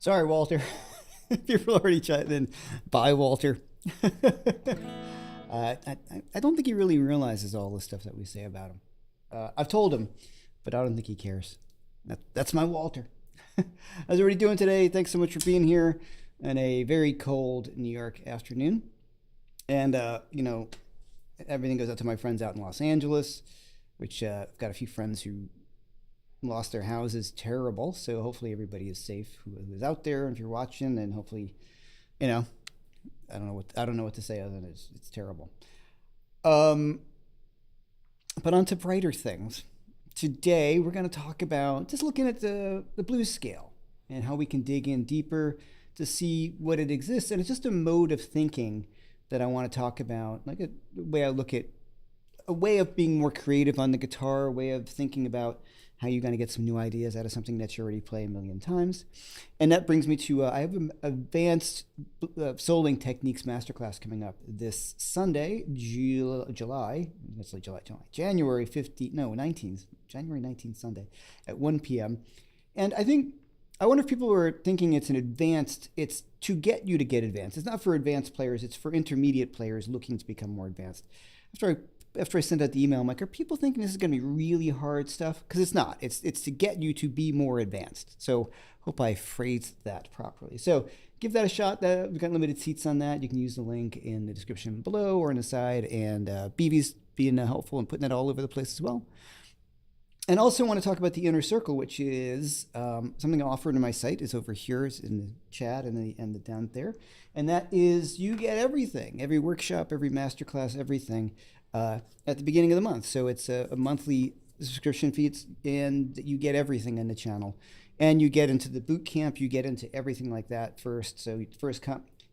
Sorry, Walter. People already chimed in. Bye, Walter. I don't think he really realizes all the stuff that we say about him. I've told him, but I don't think he cares. That's my Walter. How's everybody doing today? Thanks so much for being here on a very cold New York afternoon. And, everything goes out to my friends out in Los Angeles, which I've got a few friends who lost their houses. Terrible. So hopefully everybody is safe who is out there. If you're watching, and hopefully, I don't know what to say other than it's terrible. But on to brighter things. Today we're going to talk about just looking at the blues scale and how we can dig in deeper to see what it exists. And it's just a mode of thinking that I want to talk about, like a way I look at a way of being more creative on the guitar, a way of thinking about how you're going to get some new ideas out of something that you already play a million times. And that brings me to, I have an advanced soloing techniques masterclass coming up this Sunday, January 19th Sunday at 1 p.m. And I wonder if people are thinking it's to get you to get advanced. It's not for advanced players, it's for intermediate players looking to become more advanced. After I sent out the email, I'm like, are people thinking this is going to be really hard stuff? Because it's not. It's to get you to be more advanced. So hope I phrased that properly. So give that a shot. We've got limited seats on that. You can use the link in the description below or on the side. And BB's being helpful and putting that all over the place as well. And also want to talk about the inner circle, which is something I offered on my site. Is over here, is in the chat and the down there. And that is you get everything, every workshop, every masterclass, everything. At the beginning of the month. So it's a monthly subscription fee, and you get everything in the channel. And you get into the boot camp, you get into everything like that first. So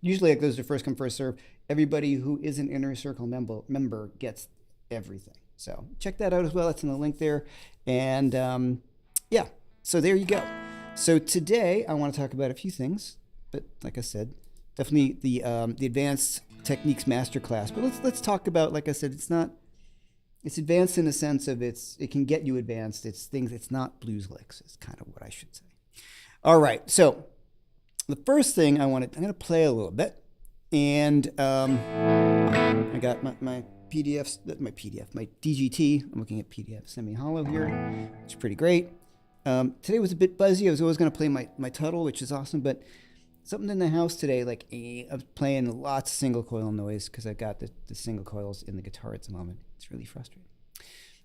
usually it goes to first come, first serve. Everybody who is an inner circle member gets everything. So check that out as well. That's in the link there. And so there you go. So today I want to talk about a few things, but like I said, definitely the advanced techniques masterclass. But let's talk about, like I said, it's advanced in the sense of it can get you advanced. It's not blues licks. It's kind of what I should say. All right. So the first thing I'm going to play a little bit, and I got my PDFs, my DGT. I'm looking at PDF semi-hollow here. It's pretty great. Today was a bit buzzy. I was always going to play my Tuttle, which is awesome, but something in the house today, like I'm playing lots of single coil noise because I've got the single coils in the guitar at the moment. It's really frustrating.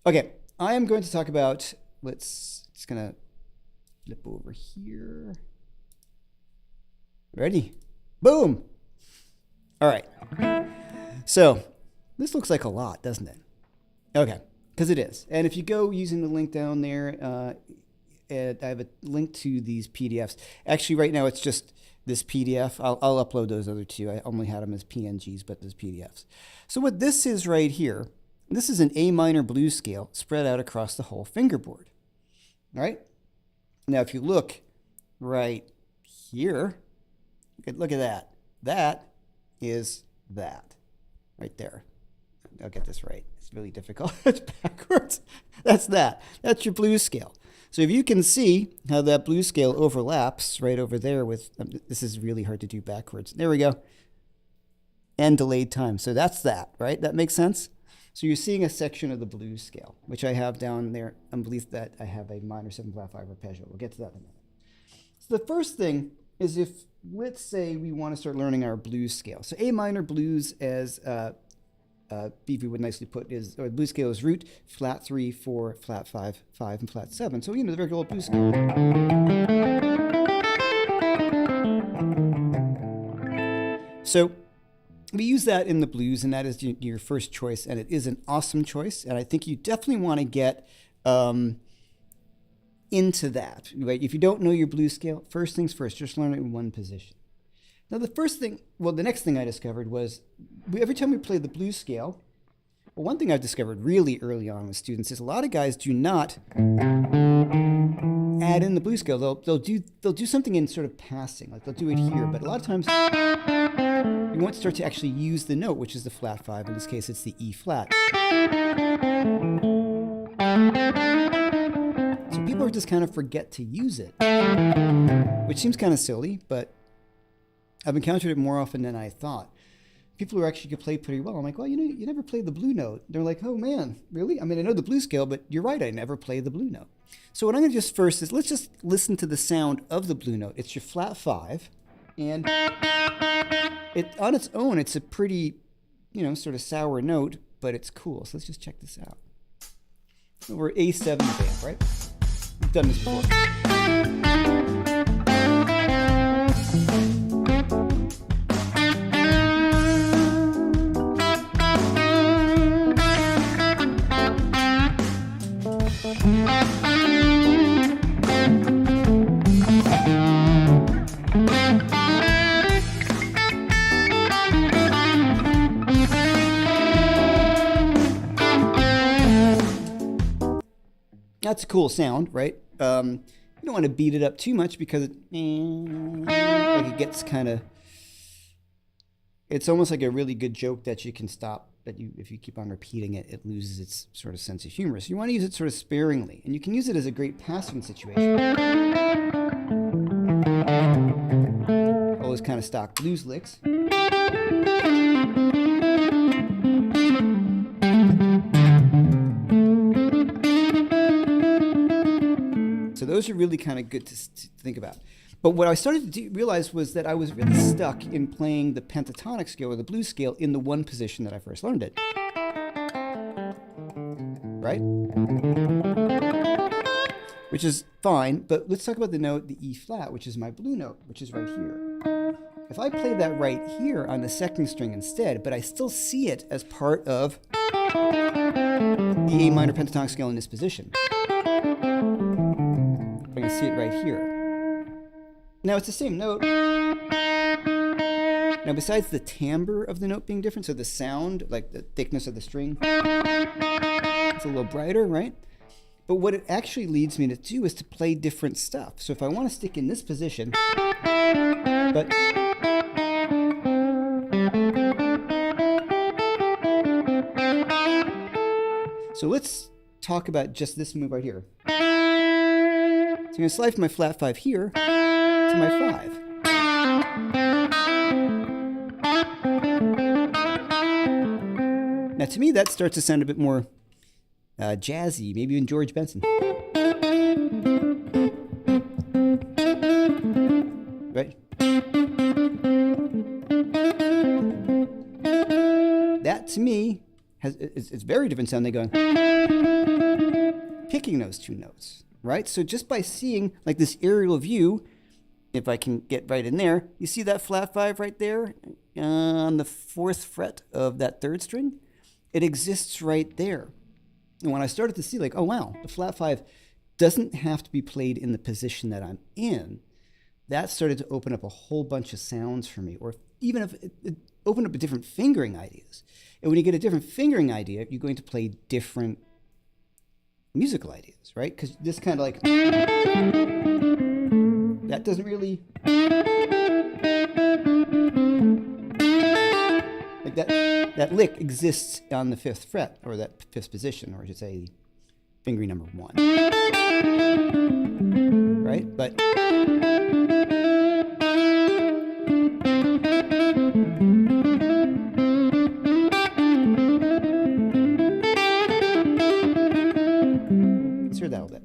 Okay, I am going to talk about, just gonna flip over here. Ready? Boom! All right. So this looks like a lot, doesn't it? Okay, because it is. And if you go using the link down there, I have a link to these PDFs. Actually, right now it's just this PDF. I'll upload those other two. I only had them as PNGs, but there's PDFs. So what this is right here, this is an A minor blues scale spread out across the whole fingerboard. All right? Now, if you look right here, look at that. That is that right there. I'll get this right. It's really difficult. It's backwards. That's that. That's your blues scale. So if you can see how that blues scale overlaps right over there with, this is really hard to do backwards. There we go. And delayed time. So that's that, right? That makes sense? So you're seeing a section of the blues scale, which I have down there. I believe that I have a minor 7 flat 5 arpeggio. We'll get to that in a minute. So the first thing is let's say we want to start learning our blues scale. So A minor blues, as BV would nicely put, or blues scale is root, flat 3, 4, flat 5, 5, and flat 7. So, the very old blues scale. So we use that in the blues, and that is your first choice, and it is an awesome choice. And I think you definitely want to get into that. Right? If you don't know your blues scale, first things first, just learn it in one position. Now, the next thing I discovered was every time we play the blues scale, one thing I've discovered really early on with students is a lot of guys do not add in the blues scale. They'll do something in sort of passing, like they'll do it here, but a lot of times you want to start to actually use the note, which is the flat 5. In this case, it's the E flat. So people just kind of forget to use it, which seems kind of silly, but I've encountered it more often than I thought. People who actually could play pretty well, I'm like, well, you know, you never played the blue note. They're like, oh man, really? I mean, I know the blues scale, but you're right, I never play the blue note. So what I'm going to just first is, let's just listen to the sound of the blue note. It's your flat 5, and it on its own, it's a pretty, you know, sort of sour note, but it's cool. So let's just check this out. So we're A7 band, right? We've done this before. That's a cool sound, right? You don't want to beat it up too much because it, like it gets kind of, it's almost like a really good joke that you can stop, that you, if you keep on repeating it, it loses its sort of sense of humor. So you want to use it sort of sparingly, and you can use it as a great passing situation. All those kind of stock blues licks. So those are really kind of good to think about. But what I started to realize was that I was really stuck in playing the pentatonic scale or the blues scale in the one position that I first learned it. Right? Which is fine, but let's talk about the note, the E flat, which is my blue note, which is right here. If I play that right here on the second string instead, but I still see it as part of the A minor pentatonic scale in this position. I can see it right here. Now it's the same note. Now besides the timbre of the note being different, so the sound, like the thickness of the string, it's a little brighter, right? But what it actually leads me to do is to play different stuff. So if I want to stick in this position, but so let's talk about just this move right here. So I'm going to slide from my flat 5 here to my 5. Now to me that starts to sound a bit more jazzy, maybe even George Benson. Right? That to me it's very different sound than going picking those two notes. Right? So just by seeing like this aerial view, if I can get right in there, you see that flat 5 right there on the 4th fret of that 3rd string? It exists right there. And when I started to see like, oh wow, the flat 5 doesn't have to be played in the position that I'm in, that started to open up a whole bunch of sounds for me, or even if it opened up a different fingering ideas. And when you get a different fingering idea, you're going to play different musical ideas, right? Because this kind of like, that doesn't really, like that lick exists on the 5th fret, or that 5th position, or I should say fingering number 1, right? But let's hear that a little bit.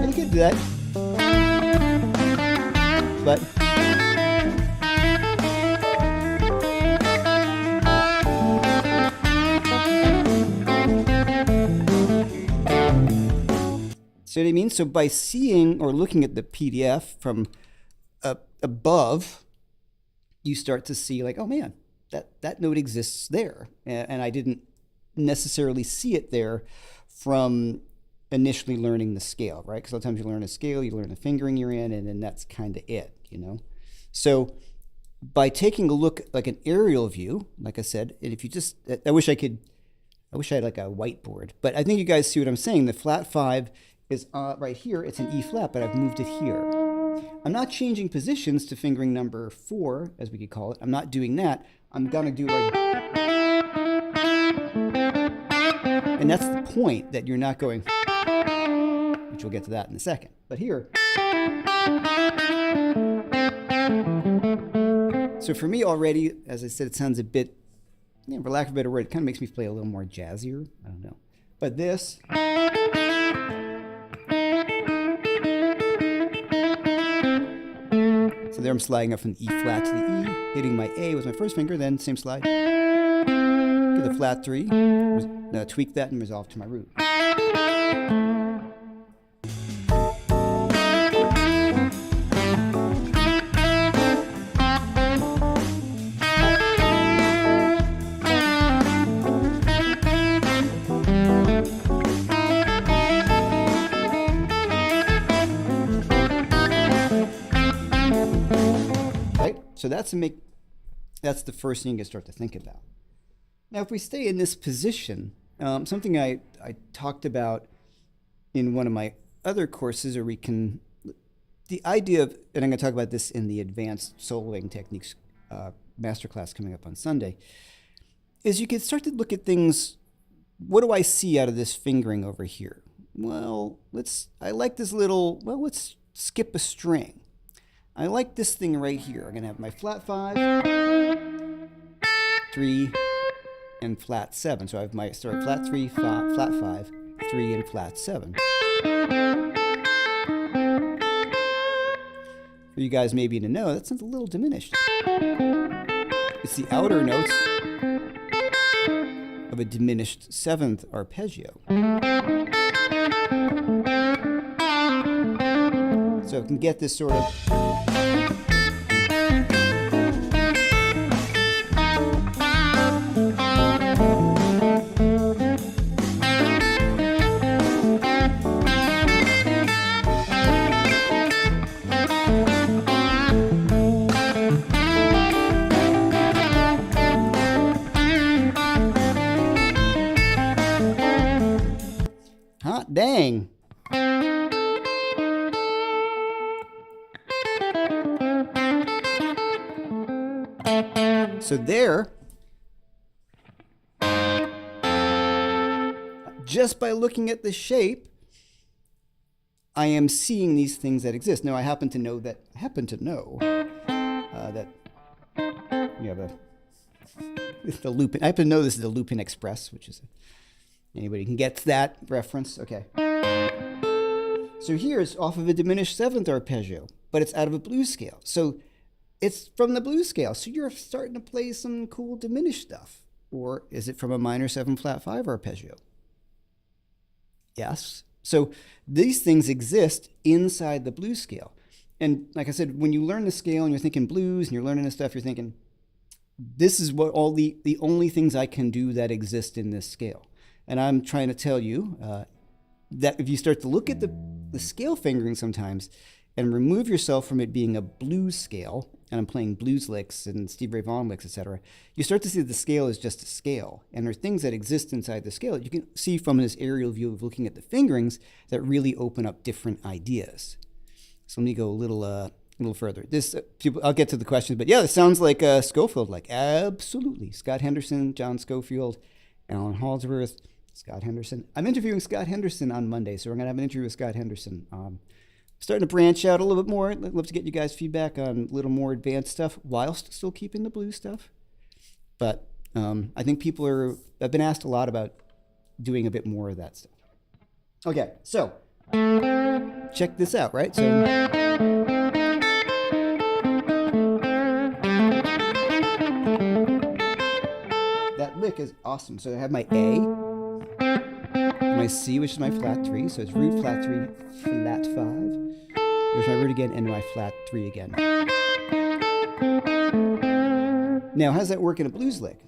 You could do that, but see what I mean? So by seeing or looking at the PDF from above, you start to see like, oh man, that note exists there. And I didn't necessarily see it there from initially learning the scale, right? Because a lot of times you learn a scale, you learn the fingering you're in, and then that's kind of it, you know? So by taking a look, like an aerial view, like I said, and if you just, I wish I had like a whiteboard, but I think you guys see what I'm saying. The flat 5 is right here. It's an E flat, but I've moved it here. I'm not changing positions to fingering number 4, as we could call it. I'm not doing that. I'm gonna do like, and that's the point, that you're not going, which we'll get to that in a second. But here, so for me already, as I said, it sounds a bit, for lack of a better word, it kind of makes me play a little more jazzier. I don't know. But this, so there I'm sliding up from the E flat to the E, hitting my A with my first finger, then same slide. Get the flat 3, tweak that and resolve to my root. So that's the first thing you start to think about. Now, if we stay in this position, something I talked about in one of my other courses, or the idea of, and I'm going to talk about this in the advanced soloing techniques masterclass coming up on Sunday, is you can start to look at things. What do I see out of this fingering over here? Well, I like this little, let's skip a string. I like this thing right here. I'm going to have my flat 5, 3, and flat 7. So I have my flat 3, flat 5, 3, and flat 7. For you guys maybe to know, that sounds a little diminished. It's the outer notes of a diminished 7th arpeggio. So it can get this sort of hot dang. So there, just by looking at the shape, I am seeing these things that exist. Now, I happen to know that you have the Lupin. I happen to know this is the Lupin Express, which is anybody can get that reference. Okay. So here it's off of a diminished 7th arpeggio, but it's out of a blues scale. So it's from the blues scale. So you're starting to play some cool diminished stuff. Or is it from a minor 7 flat 5 arpeggio? Yes. So these things exist inside the blues scale. And like I said, when you learn the scale and you're thinking blues and you're learning this stuff, you're thinking, this is what all the only things I can do that exist in this scale. And I'm trying to tell you that if you start to look at the scale fingering sometimes and remove yourself from it being a blues scale, and I'm playing blues licks and Stevie Ray Vaughan licks, etc., you start to see that the scale is just a scale. And there are things that exist inside the scale that you can see from this aerial view of looking at the fingerings that really open up different ideas. So let me go a little further. I'll get to the questions, but yeah, it sounds like Schofield. Like, absolutely. Scott Henderson, John Schofield, Alan Halsworth, Scott Henderson. I'm interviewing Scott Henderson on Monday, so we're going to have an interview with Scott Henderson. Starting to branch out a little bit more. I'd love to get you guys feedback on a little more advanced stuff whilst still keeping the blues stuff. But I think I've been asked a lot about doing a bit more of that stuff. Okay, so check this out, right? So that lick is awesome. So I have my A, my C, which is my flat 3. So it's root, flat 3, flat 5. There's my root again, and my flat 3 again. Now, how does that work in a blues lick?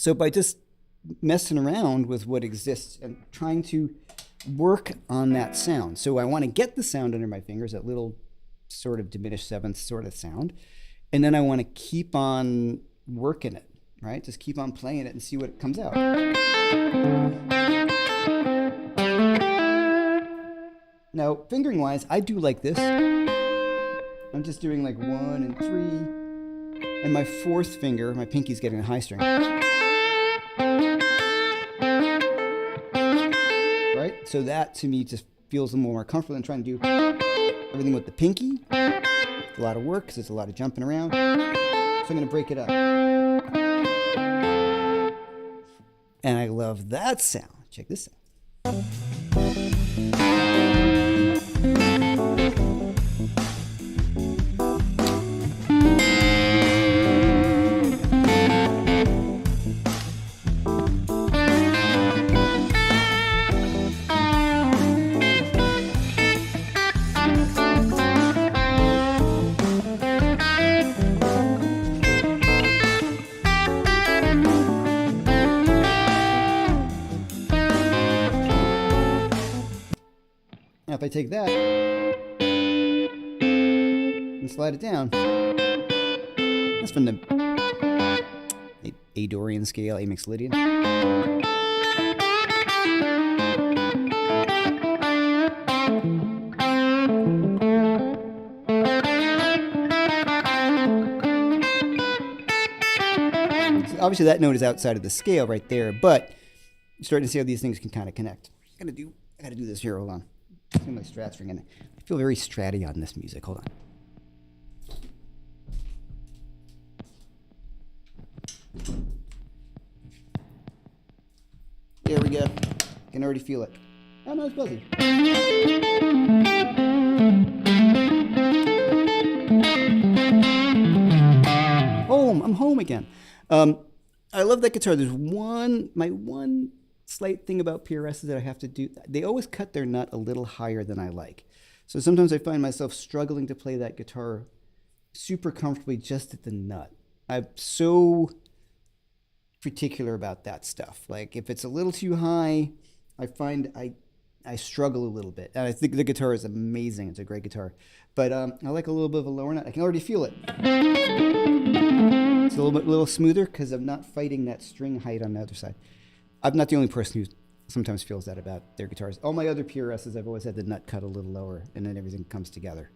So by just messing around with what exists and trying to work on that sound. So I want to get the sound under my fingers, that little sort of diminished seventh sort of sound. And then I want to keep on working it, right? Just keep on playing it and see what comes out. Now, fingering wise, I do like this. I'm just doing like 1 and 3. And my fourth finger, my pinky's getting a high string. Right? So that to me just feels a little more comfortable than trying to do everything with the pinky. It's a lot of work because it's a lot of jumping around. So I'm going to break it up. And I love that sound. Check this out. Now if I take that and slide it down, that's from the A Dorian scale, A Mixolydian. So obviously that note is outside of the scale right there, but you're starting to see how these things can kind of connect. I gotta do this here, hold on. My strats ringing. I feel very stratty on this music. Hold on. There we go. I can already feel it. Oh no, it's buzzy. Home. I'm home again. I love that guitar. There's my one slight thing about PRSs that I have to do. They always cut their nut a little higher than I like. So sometimes I find myself struggling to play that guitar super comfortably just at the nut. I'm so particular about that stuff. Like if it's a little too high, I find I struggle a little bit. And I think the guitar is amazing. It's a great guitar. But I like a little bit of a lower nut. I can already feel it. It's a little smoother because I'm not fighting that string height on the other side. I'm not the only person who sometimes feels that about their guitars. All my other PRSs, I've always had the nut cut a little lower, and then everything comes together.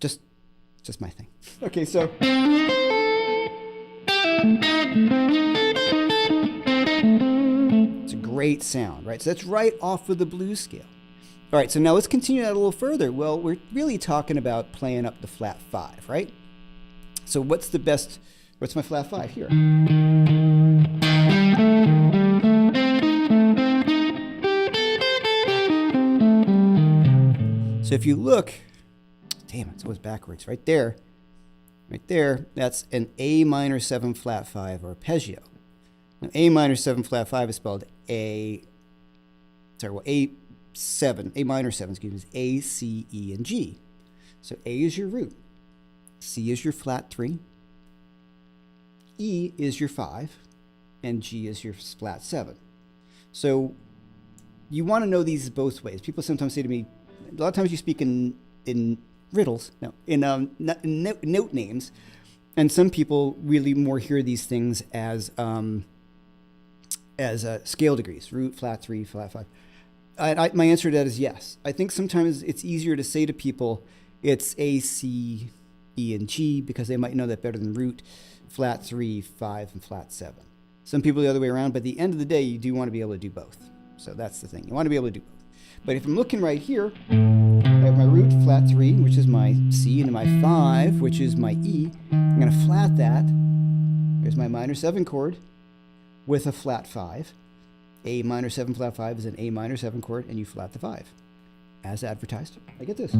Just my thing. Okay, so it's a great sound, right? So that's right off of the blues scale. All right, so now let's continue that a little further. Well, we're really talking about playing up the flat 5, right? So what's my flat 5 here? So if you look, damn, it's always backwards. Right there, that's an A minor 7 flat 5 or arpeggio. Now, A minor 7 flat 5 is spelled A minor 7, excuse me, is A, C, E, and G. So A is your root, C is your flat 3, E is your 5, and G is your flat 7. So you want to know these both ways. People sometimes say to me, a lot of times you speak in riddles, in note names, and some people really more hear these things as scale degrees, root, flat 3, flat 5. My answer to that is yes. I think sometimes it's easier to say to people it's A, C, E, and G because they might know that better than root, flat 3, 5, and flat 7. Some people the other way around, but at the end of the day, you do want to be able to do both. So that's the thing. You want to be able to do both. But if I'm looking right here, I have my root, flat 3, which is my C, and my 5, which is my E. I'm going to flat that. There's my minor 7 chord with a flat 5. A minor 7 flat 5 is an A minor 7 chord, and you flat the 5. As advertised. I get this.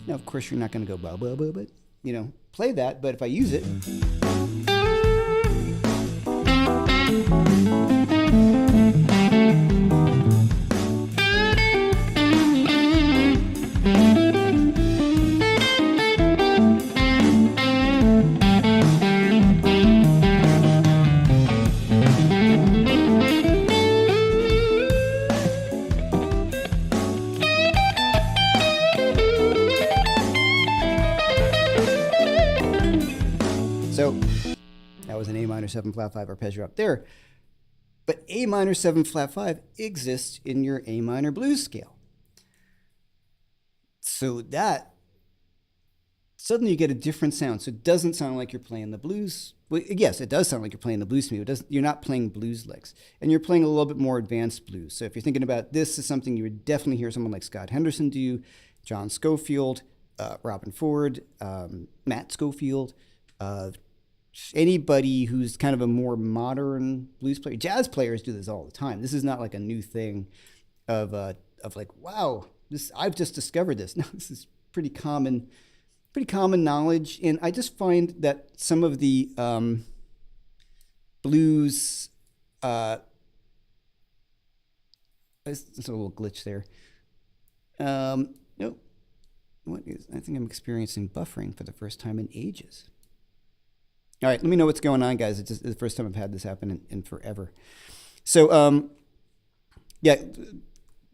Now, of course, you're not going to go ba ba ba, but play that, but if I use it, so that was an A minor 7 flat 5 arpeggio up there. But A minor 7 flat 5 exists in your A minor blues scale. So that suddenly you get a different sound. So it doesn't sound like you're playing the blues. Well, yes, it does sound like you're playing the blues to me. You're not playing blues licks. And you're playing a little bit more advanced blues. So if you're thinking about this is something you would definitely hear someone like Scott Henderson do, John Scofield, Robin Ford, Matt Scofield, anybody who's kind of a more modern blues player. Jazz players do this all the time. This is not like a new thing of like, wow, I've just discovered this. No, this is pretty common knowledge. And I just find that some of the blues, there's a little glitch there. Nope. I think I'm experiencing buffering for the first time in ages. All right, let me know what's going on, guys. It's just the first time I've had this happen in forever. So, yeah,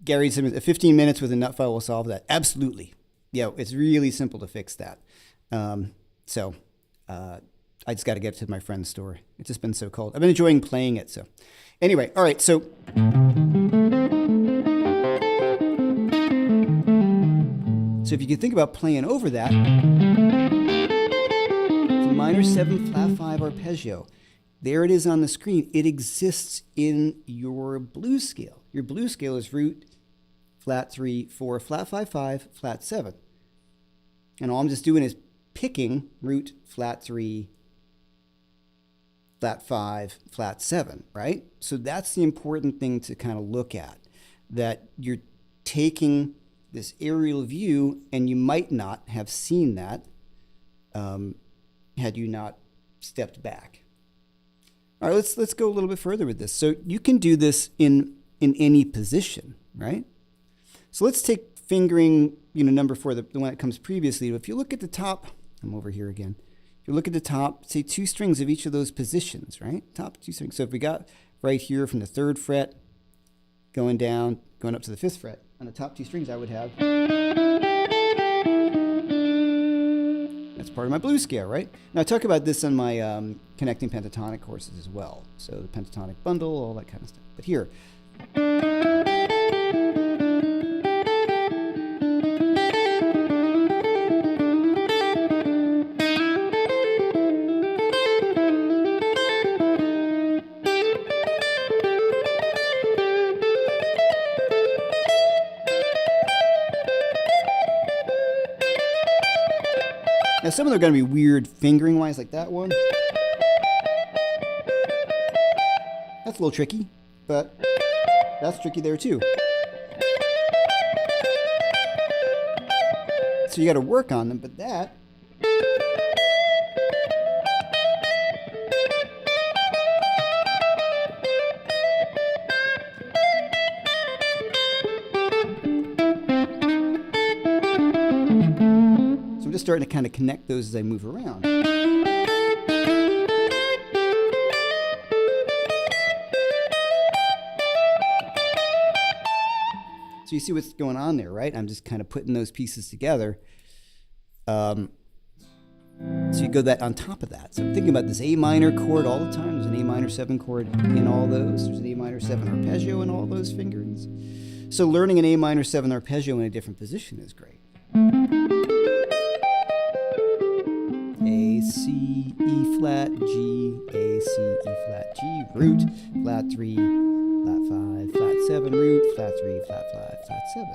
Gary said 15 minutes with a nut file will solve that. Absolutely. Yeah, it's really simple to fix that. I just got to get to my friend's store. It's just been so cold. I've been enjoying playing it. So anyway, all right, so if you can think about playing over that, minor 7 flat 5 arpeggio. There it is on the screen. It exists in your blues scale. Your blues scale is root, flat 3, 4, flat 5, 5, flat 7. And all I'm just doing is picking root, flat 3, flat 5, flat 7, right? So that's the important thing to kind of look at, that you're taking this aerial view, and you might not have seen that had you not stepped back. All right, let's go a little bit further with this. So you can do this in any position, right? So let's take fingering, number 4, the one that comes previously. If you look at the top, I'm over here again. If you look at the top, say 2 strings of each of those positions, right? Top 2 strings. So if we got right here from the 3rd fret, going down, going up to the 5th fret, on the top 2 strings I would have. That's part of my blues scale, right? Now I talk about this on my connecting pentatonic courses as well. So the pentatonic bundle, all that kind of stuff. But here. Now some of them are going to be weird fingering wise, like that one. That's a little tricky, but that's tricky there too. So you got to work on them, but that. Just starting to kind of connect those as I move around. So you see what's going on there, right? I'm just kind of putting those pieces together. So you go that on top of that. So I'm thinking about this A minor chord all the time. There's an A minor 7 chord in all those. There's an A minor 7 arpeggio in all those fingerings. So learning an A minor 7 arpeggio in a different position is great. A, C, E flat, G, A, C, E flat, G, root, flat 3, flat 5, flat 7, root, flat 3, flat 5, flat 7.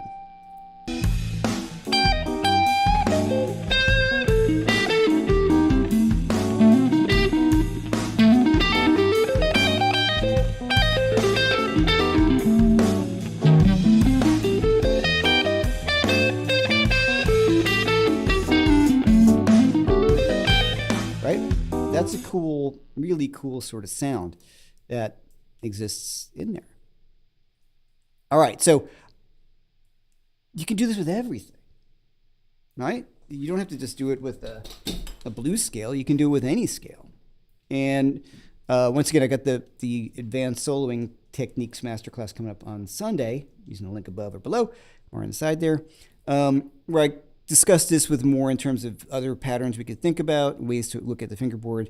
lots of cool, really cool sort of sound that exists in there. All right, so you can do this with everything, right? You don't have to just do it with a blues scale. You can do it with any scale. And once again, I got the advanced soloing techniques masterclass coming up on Sunday, using the link above or below or inside there, where I discuss this with more in terms of other patterns we could think about, ways to look at the fingerboard,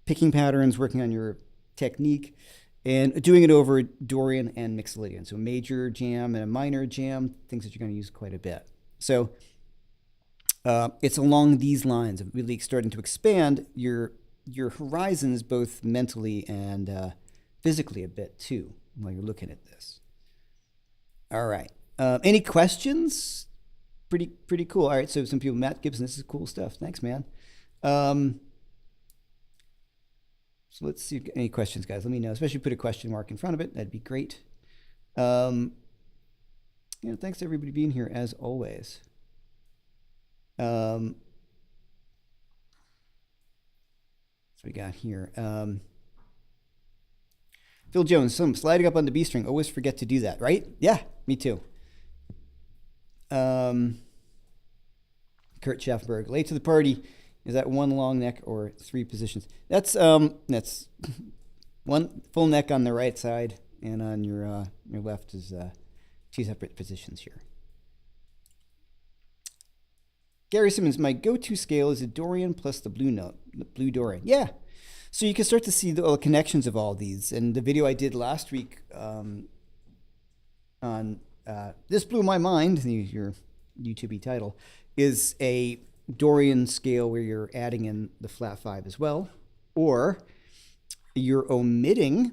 picking patterns, working on your technique, and doing it over Dorian and Mixolydian. So a major jam and a minor jam, things that you're going to use quite a bit. So it's along these lines of really starting to expand your horizons, both mentally and physically a bit too, while you're looking at this. All right. Any questions? Pretty cool. All right. So some people, Matt Gibson, this is cool stuff. Thanks, man. So let's see if any questions, guys. Let me know. Especially put a question mark in front of it. That'd be great. Thanks to everybody being here as always. So we got here. Phil Jones, sliding up on the B string. Always forget to do that, right? Yeah, me too. Kurt Schaffenberg, late to the party. Is that one long neck or 3 positions? That's one full neck on the right side, and on your left is 2 separate positions here. Gary Simmons, my go-to scale is a Dorian plus the blue note, the blue Dorian. Yeah, so you can start to see the connections of all these. And the video I did last week on This Blew My Mind, your YouTube title, is a Dorian scale where you're adding in the flat 5 as well, or you're omitting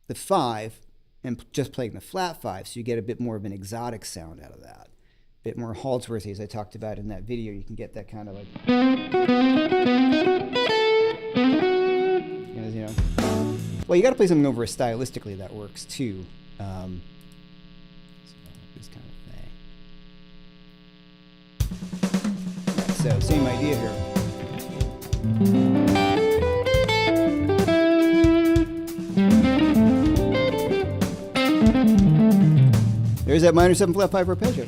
the 5 and just playing the flat 5, so you get a bit more of an exotic sound out of that. A bit more Halsworthy, as I talked about in that video. You can get that kind of like, you know. Well, you got to play something over stylistically that works too. This kind of thing. So same idea here. There's that minor 7 flat 5 arpeggio.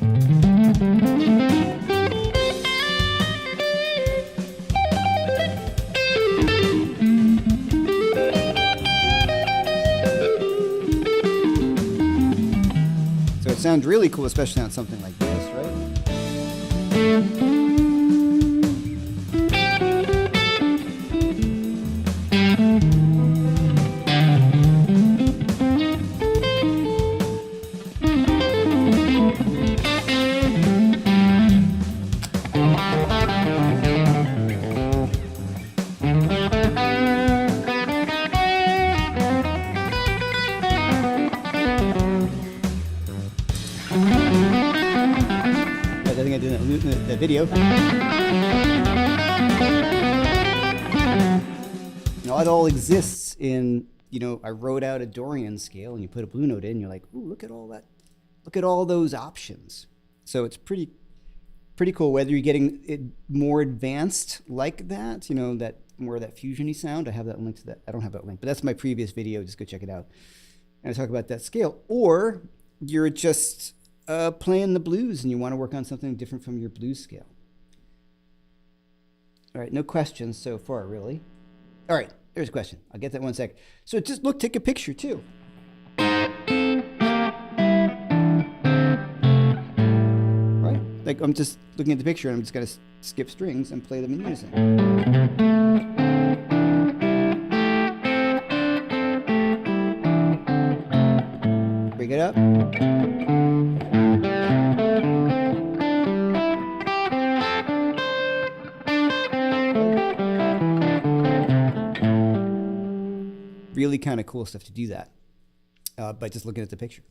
So it sounds really cool, especially on something like this, right? That video. Now, it all exists in, I wrote out a Dorian scale and you put a blue note in, you're like, ooh, look at all that. Look at all those options. So it's pretty cool, whether you're getting it more advanced like that, that more of that fusion-y sound. I have that link to that. I don't have that link, but that's my previous video. Just go check it out. And I talk about that scale. Or you're just playing the blues and you want to work on something different from your blues scale. All right, no questions so far, really. All right, there's a question. I'll get that one sec. So just look, take a picture too. Right? Like I'm just looking at the picture and I'm just going to skip strings and play them in unison. Bring it up. Really kind of cool stuff to do that by just looking at the picture.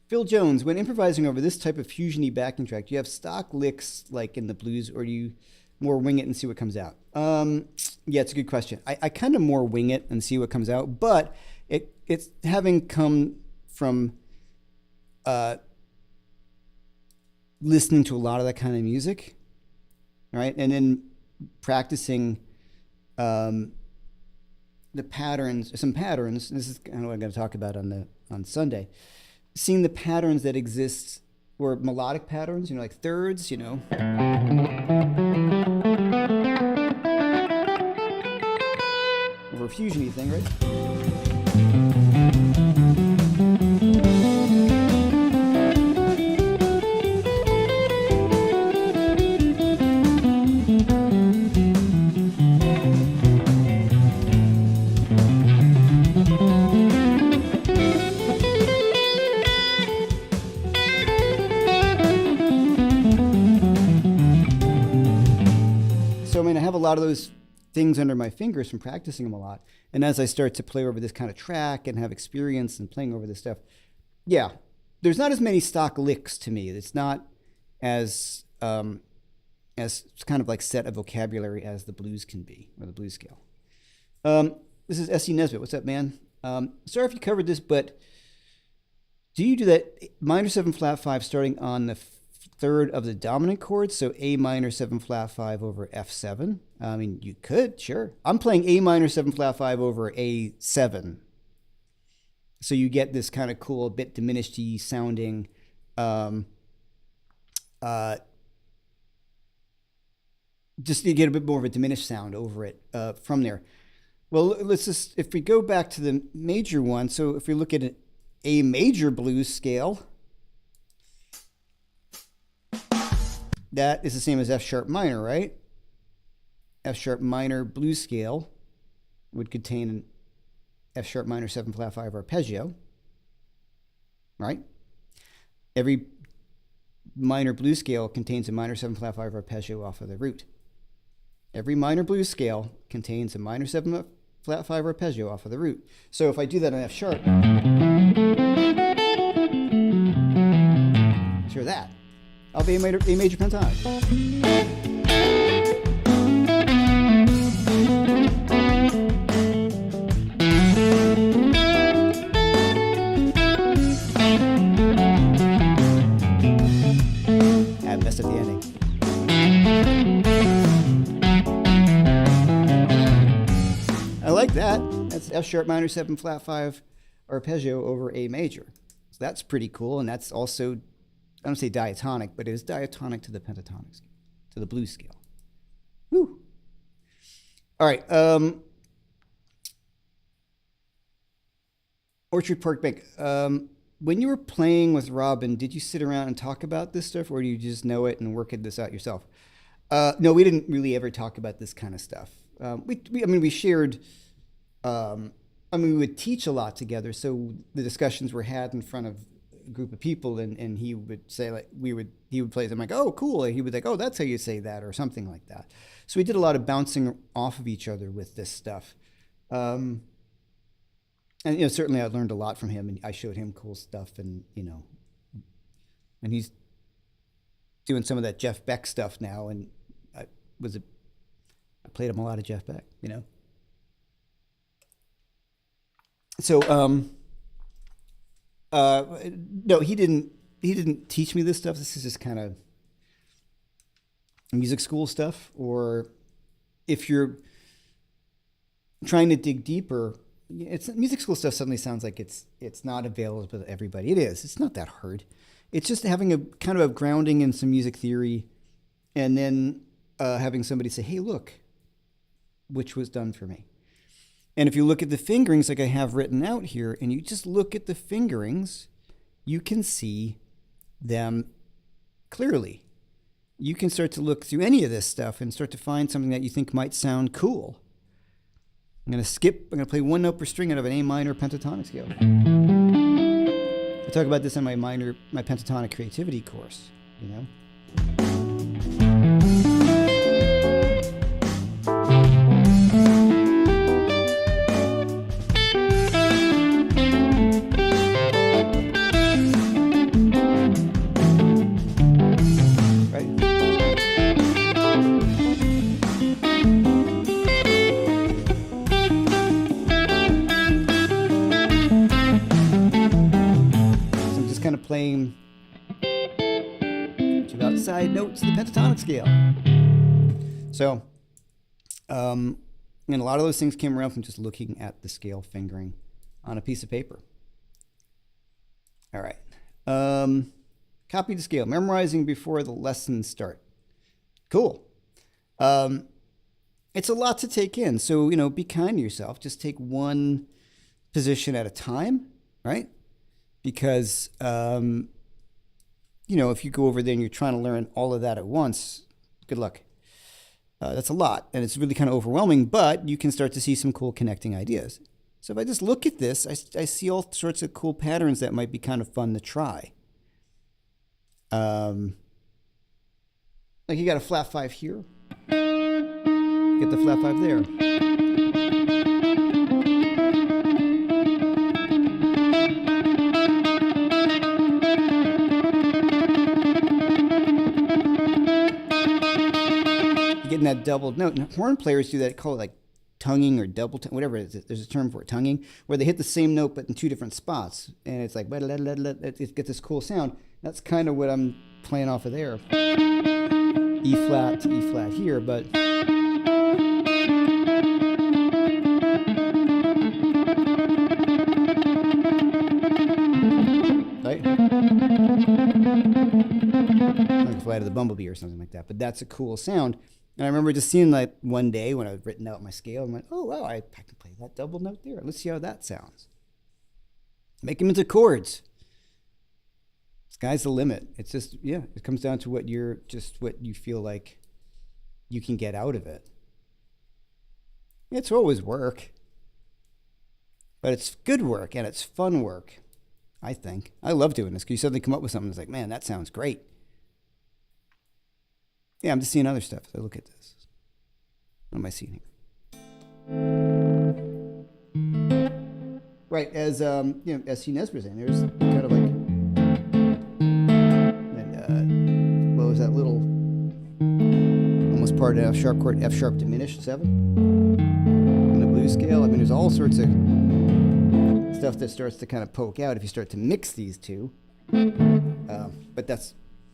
Phil Jones, when improvising over this type of fusion-y backing track, do you have stock licks like in the blues, or do you more wing it and see what comes out? Yeah, it's a good question. I kind of more wing it and see what comes out, but it's having come from listening to a lot of that kind of music, right? And then practicing the patterns, some patterns. This is kind of what I'm going to talk about on Sunday. Seeing the patterns that exist, or melodic patterns, like thirds, or a fusiony thing, right? I have a lot of those things under my fingers from practicing them a lot. And as I start to play over this kind of track and have experience in playing over this stuff, yeah, there's not as many stock licks to me. It's not as kind of like set a vocabulary as the blues can be, or the blues scale. This is S.E. Nesbitt. What's up, man? Sorry if you covered this, but do you do that minor 7 flat 5 starting on the third of the dominant chord, so A minor 7 flat 5 over F7? I mean, you could, sure. I'm playing A minor 7 flat 5 over A7. So you get this kind of cool, bit diminished-y sounding, just you get a bit more of a diminished sound over it from there. Well, let's just, if we go back to the major one, so if we look at an A major blues scale, that is the same as F sharp minor, right? F sharp minor blues scale would contain an F sharp minor 7 flat 5 arpeggio, right? Every minor blues scale contains a minor 7 flat 5 arpeggio off of the root. Every minor blues scale contains a minor 7 flat 5 arpeggio off of the root. So if I do that on F sharp, sure that. I'll be a major pentatonic. I messed up the ending. I like that. That's F sharp minor 7 flat 5 arpeggio over A major. So that's pretty cool, and that's also, I don't say diatonic, but it is diatonic to the pentatonic scale, to the blues scale. Woo. All right. Orchard Park Bank. When you were playing with Robin, did you sit around and talk about this stuff, or do you just know it and work this out yourself? No, we didn't really ever talk about this kind of stuff. We shared. We would teach a lot together, so the discussions were had in front of group of people, and he would say, like, he would play them, like, oh cool, and he would like, oh, that's how you say that, or something like that. So we did a lot of bouncing off of each other with this stuff, and certainly I learned a lot from him, and I showed him cool stuff, and and he's doing some of that Jeff Beck stuff now, and I played him a lot of Jeff Beck, so no, he didn't teach me this stuff. This is just kind of music school stuff. Or if you're trying to dig deeper, it's music school stuff suddenly sounds like it's not available to everybody. It is. It's not that hard. It's just having a kind of a grounding in some music theory, and then having somebody say, hey, look, which was done for me. And if you look at the fingerings like I have written out here, and you just look at the fingerings, you can see them clearly. You can start to look through any of this stuff and start to find something that you think might sound cool. I'm going to play one note per string out of an A minor pentatonic scale. I talk about this in my pentatonic creativity course, playing two outside notes of the pentatonic scale. So And a lot of those things came around from just looking at the scale fingering on a piece of paper. All right. Copy to scale, memorizing before the lessons start. Cool. It's a lot to take in. So, be kind to yourself. Just take one position at a time, right? Because, if you go over there and you're trying to learn all of that at once, good luck. That's a lot, and it's really kind of overwhelming, but you can start to see some cool connecting ideas. So if I just look at this, I see all sorts of cool patterns that might be kind of fun to try. Like you got a flat 5 here. Get the flat 5 there. Getting that double note. And horn players do that, call it like tonguing or double, whatever it is. There's a term for it, tonguing, where they hit the same note but in 2 different spots. And it's like, it gets this cool sound. That's kind of what I'm playing off of there. E flat to E flat here, but. Right? Like Flight of the Bumblebee or something like that. But that's a cool sound. And I remember just seeing that one day when I was written out my scale. I'm like, oh, wow, I can play that double note there. Let's see how that sounds. Make them into chords. Sky's the limit. It's just, it comes down to what you feel like you can get out of it. It's always work. But it's good work and it's fun work, I think. I love doing this because you suddenly come up with something that's like, man, that sounds great. Yeah, I'm just seeing other stuff as I look at this. What am I seeing here? Right, as S.C. Nesbitt saying, there's kind of like, what was that little, almost part of F sharp chord, F sharp diminished 7 in the blues scale. I mean, there's all sorts of stuff that starts to kind of poke out if you start to mix these two. But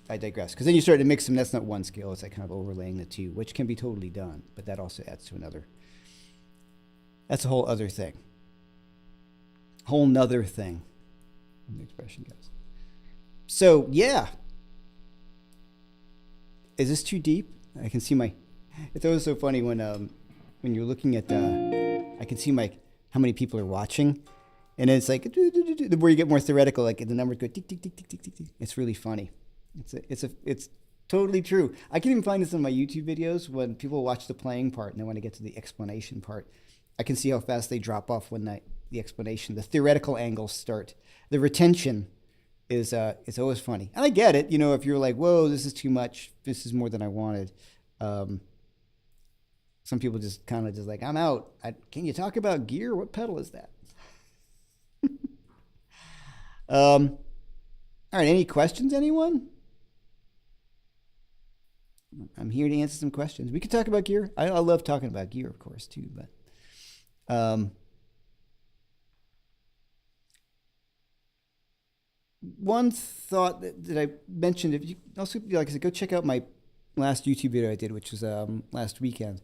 I digress. Because then you start to mix them, that's not one scale, it's like kind of overlaying the two, which can be totally done, but that also adds to that's a whole other thing. Whole nother thing, the expression goes. So, yeah. Is this too deep? I can see it's always so funny when you're looking at I can see how many people are watching, and it's like, the more you get more theoretical, like the numbers go tick, tick, tick, tick, tick, tick, tick. It's really funny. It's totally true. I can even find this in my YouTube videos when people watch the playing part and then when I get to the explanation part, I can see how fast they drop off when the explanation, the theoretical angles start. The retention is it's always funny. And I get it, if you're like, whoa, this is too much, this is more than I wanted. Some people just kind of like, I'm out. Can you talk about gear? What pedal is that? All right, any questions, anyone? I'm here to answer some questions. We could talk about gear. I love talking about gear, of course, too. But one thought that I mentioned, if you also, like I said, go check out my last YouTube video I did, which was last weekend.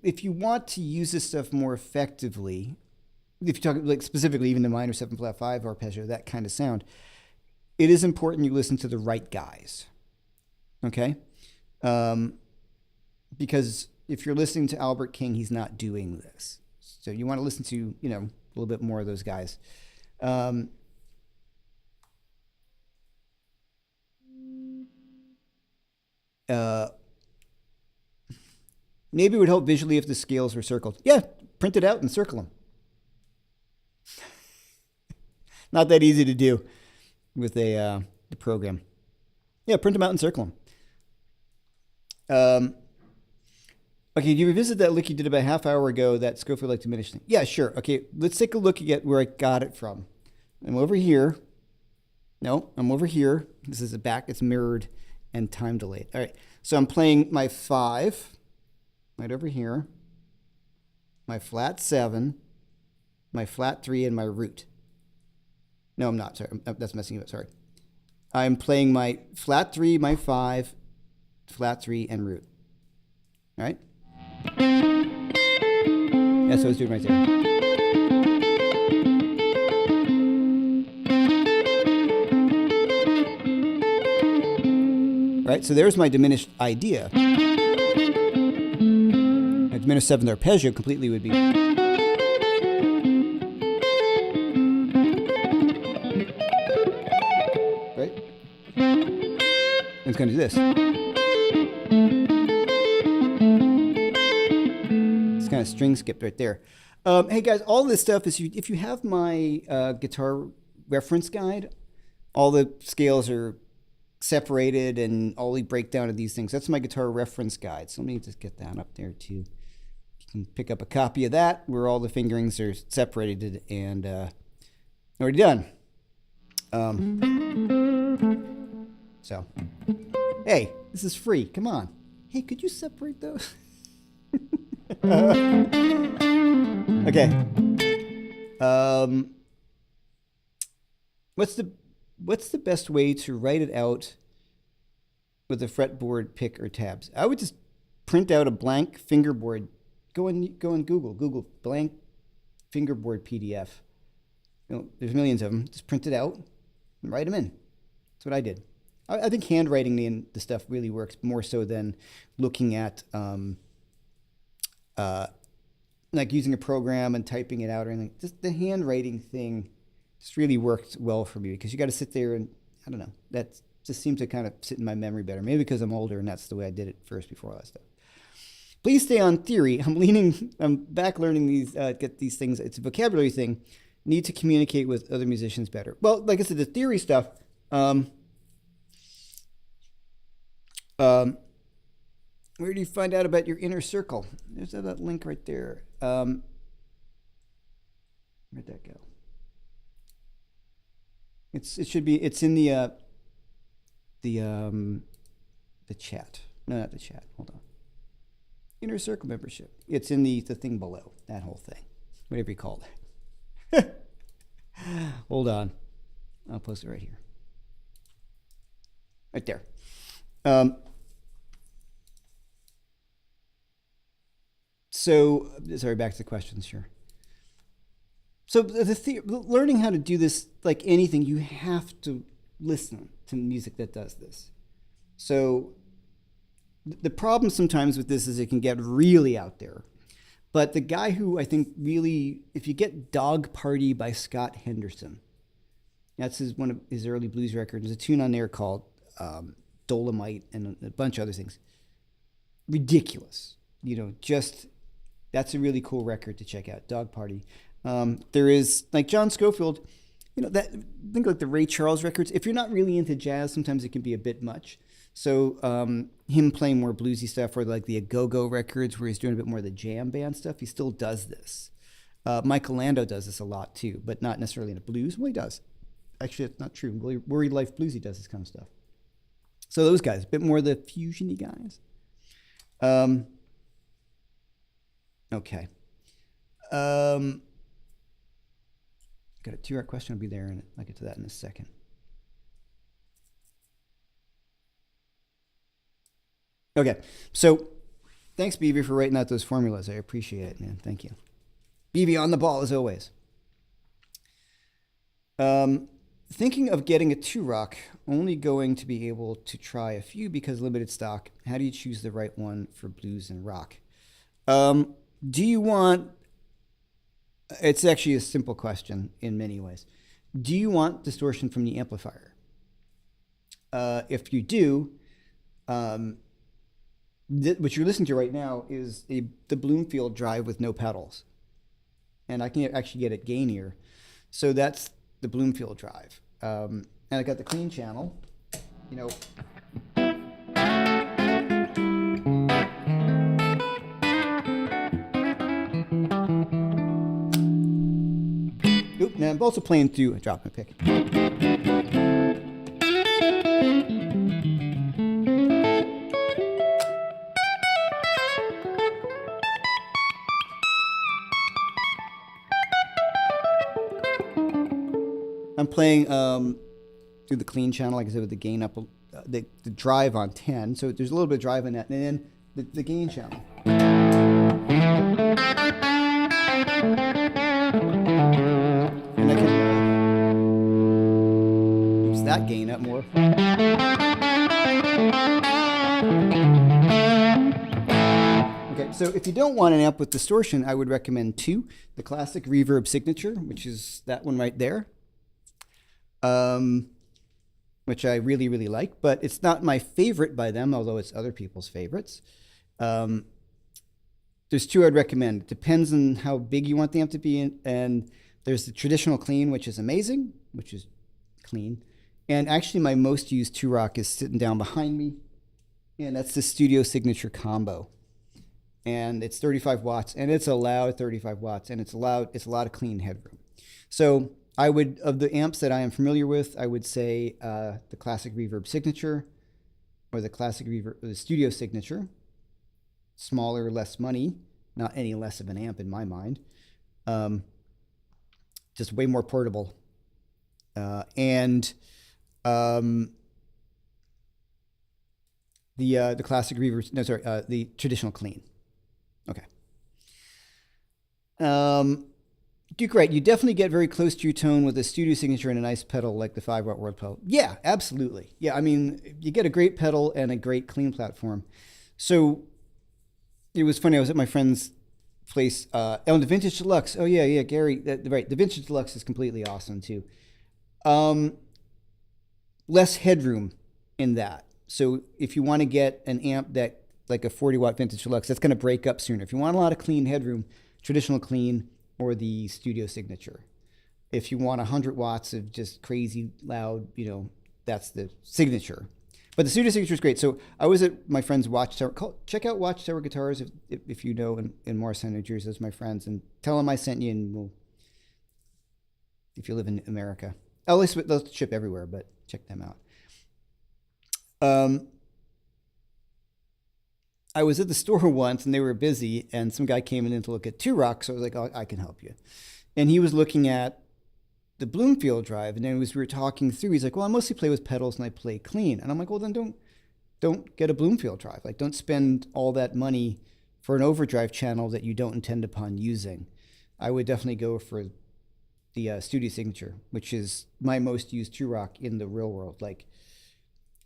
If you want to use this stuff more effectively, if you talk like specifically even the minor 7 flat 5 arpeggio, that kind of sound, it is important you listen to the right guys. Okay? Because if you're listening to Albert King, he's not doing this. So you want to listen to, a little bit more of those guys. Maybe it would help visually if the scales were circled. Yeah, print it out and circle them. Not that easy to do with the program. Yeah, print them out and circle them. Okay, you revisit that lick you did about a half hour ago, that Scofield like diminished thing. Yeah, sure. Okay, let's take a look at where I got it from. I'm over here. No, I'm over here. This is a back, it's mirrored and time delayed. All right, so I'm playing my 5 right over here, my flat 7, my flat 3, and my root. No, I'm not. Sorry, that's messing up. Sorry. I'm playing my flat 3, my 5, flat 3, and root. right? That's what I was doing right there. Right, so there's my diminished idea. A diminished seventh arpeggio completely would be. Right? It's going to do this. It's kind of string skipped right there. Hey guys, all this stuff is, if you have my guitar reference guide, all the scales are separated and all the breakdown of these things. That's my guitar reference guide. So let me just get that up there too. You can pick up a copy of that where all the fingerings are separated and already done. So, hey, this is free. Come on. Hey, could you separate those? Okay. What's the best way to write it out with a fretboard pick or tabs? I would just print out a blank fingerboard. Go and Google blank fingerboard PDF. You know, there's millions of them. Just print it out and write them in. That's what I did. I think handwriting the stuff really works more so than looking at like using a program and typing it out or anything. Just the handwriting thing just really worked well for me because you got to sit there and, I don't know, that just seems to kind of sit in my memory better. Maybe because I'm older and that's the way I did it first before all that stuff. Please stay on theory. I'm back learning these, get these things. It's a vocabulary thing. Need to communicate with other musicians better. Well, like I said, the theory stuff, where do you find out about your inner circle? There's that link right there. Where'd that go? It's in the chat. No, not the chat. Hold on. Inner circle membership. It's in the thing below. That whole thing. Whatever you call it. Hold on. I'll post it right here. Right there. So, sorry, back to the questions, sure. So learning how to do this, like anything, you have to listen to music that does this. So the problem sometimes with this is it can get really out there. But the guy who I think really, if you get Dog Party by Scott Henderson, that's one of his early blues records. There's a tune on there called Dolomite and a bunch of other things. Ridiculous. You know, just, that's a really cool record to check out, Dog Party. There is, like John Scofield, you know, that, think like the Ray Charles records. If you're not really into jazz, sometimes it can be a bit much. So him playing more bluesy stuff, or like the Go-Go records where he's doing a bit more of the jam band stuff, he still does this. Michael Lando does this a lot too, but not necessarily in a blues. Well, he does. Actually, it's not true. Worried Life Blues, he does this kind of stuff. So those guys, a bit more the fusion-y guys. Okay. Got a 2-hour question. I'll be there, and I'll get to that in a second. Okay, so thanks, BB, for writing out those formulas. I appreciate it, man. Thank you. BB on the ball, as always. Thinking of getting a 2-rock, only going to be able to try a few because limited stock. How do you choose the right one for blues and rock? Do you want... It's actually a simple question in many ways. Do you want distortion from the amplifier? If you do, what you're listening to right now is the Bloomfield drive with no pedals. And I can actually get it gainier. So that's the Bloomfield drive. And I got the clean channel, you know. Oop, now I'm also playing through a drop and pick. I'm playing through the clean channel, like I said, with the gain up, the drive on 10. So there's a little bit of drive in that. And then the gain channel. And I can use that gain up more. Okay, so if you don't want an amp with distortion, I would recommend two. The classic Reverb Signature, which is that one right there, which I really, really like, but it's not my favorite by them, although it's other people's favorites. There's two I'd recommend. It depends on how big you want the amp to be, and there's the traditional clean, which is amazing, which is clean. And actually my most used 2-rock is sitting down behind me, and that's the Studio Signature Combo. And it's 35 watts, and it's a loud 35 watts, and it's a lot of clean headroom. So I would, of the amps that I am familiar with, I would say the classic Reverb Signature, or the classic Reverb, the Studio Signature. Smaller, less money, not any less of an amp in my mind. Just way more portable. And the classic Reverb, no, sorry, the traditional clean. Okay. Duke, right, you definitely get very close to your tone with a Studio Signature and a nice pedal like the 5-watt World pedal. Yeah, absolutely. Yeah, I mean, you get a great pedal and a great clean platform. So it was funny, I was at my friend's place, oh, the Vintage Deluxe. Oh, yeah, Gary, right, the Vintage Deluxe is completely awesome, too. Less headroom in that. So if you want to get an amp that, like a 40-watt Vintage Deluxe, that's going to break up sooner. If you want a lot of clean headroom, traditional clean or the Studio Signature. If you want 100 watts of just crazy loud, that's the Signature. But the Studio Signature is great. So I was at my friend's Watchtower. Check out Watchtower Guitars if you know in Morristown, New Jersey. Those are my friends. And tell them I sent you, and if you live in America. At least they'll ship everywhere, but check them out. I was at the store once, and they were busy, and some guy came in to look at 2-rock, so I was like, oh, I can help you. And he was looking at the Bloomfield drive, and then as we were talking through, he's like, well, I mostly play with pedals, and I play clean. And I'm like, well, then don't get a Bloomfield drive. Like, don't spend all that money for an overdrive channel that you don't intend upon using. I would definitely go for the Studio Signature, which is my most used 2-rock in the real world. Like,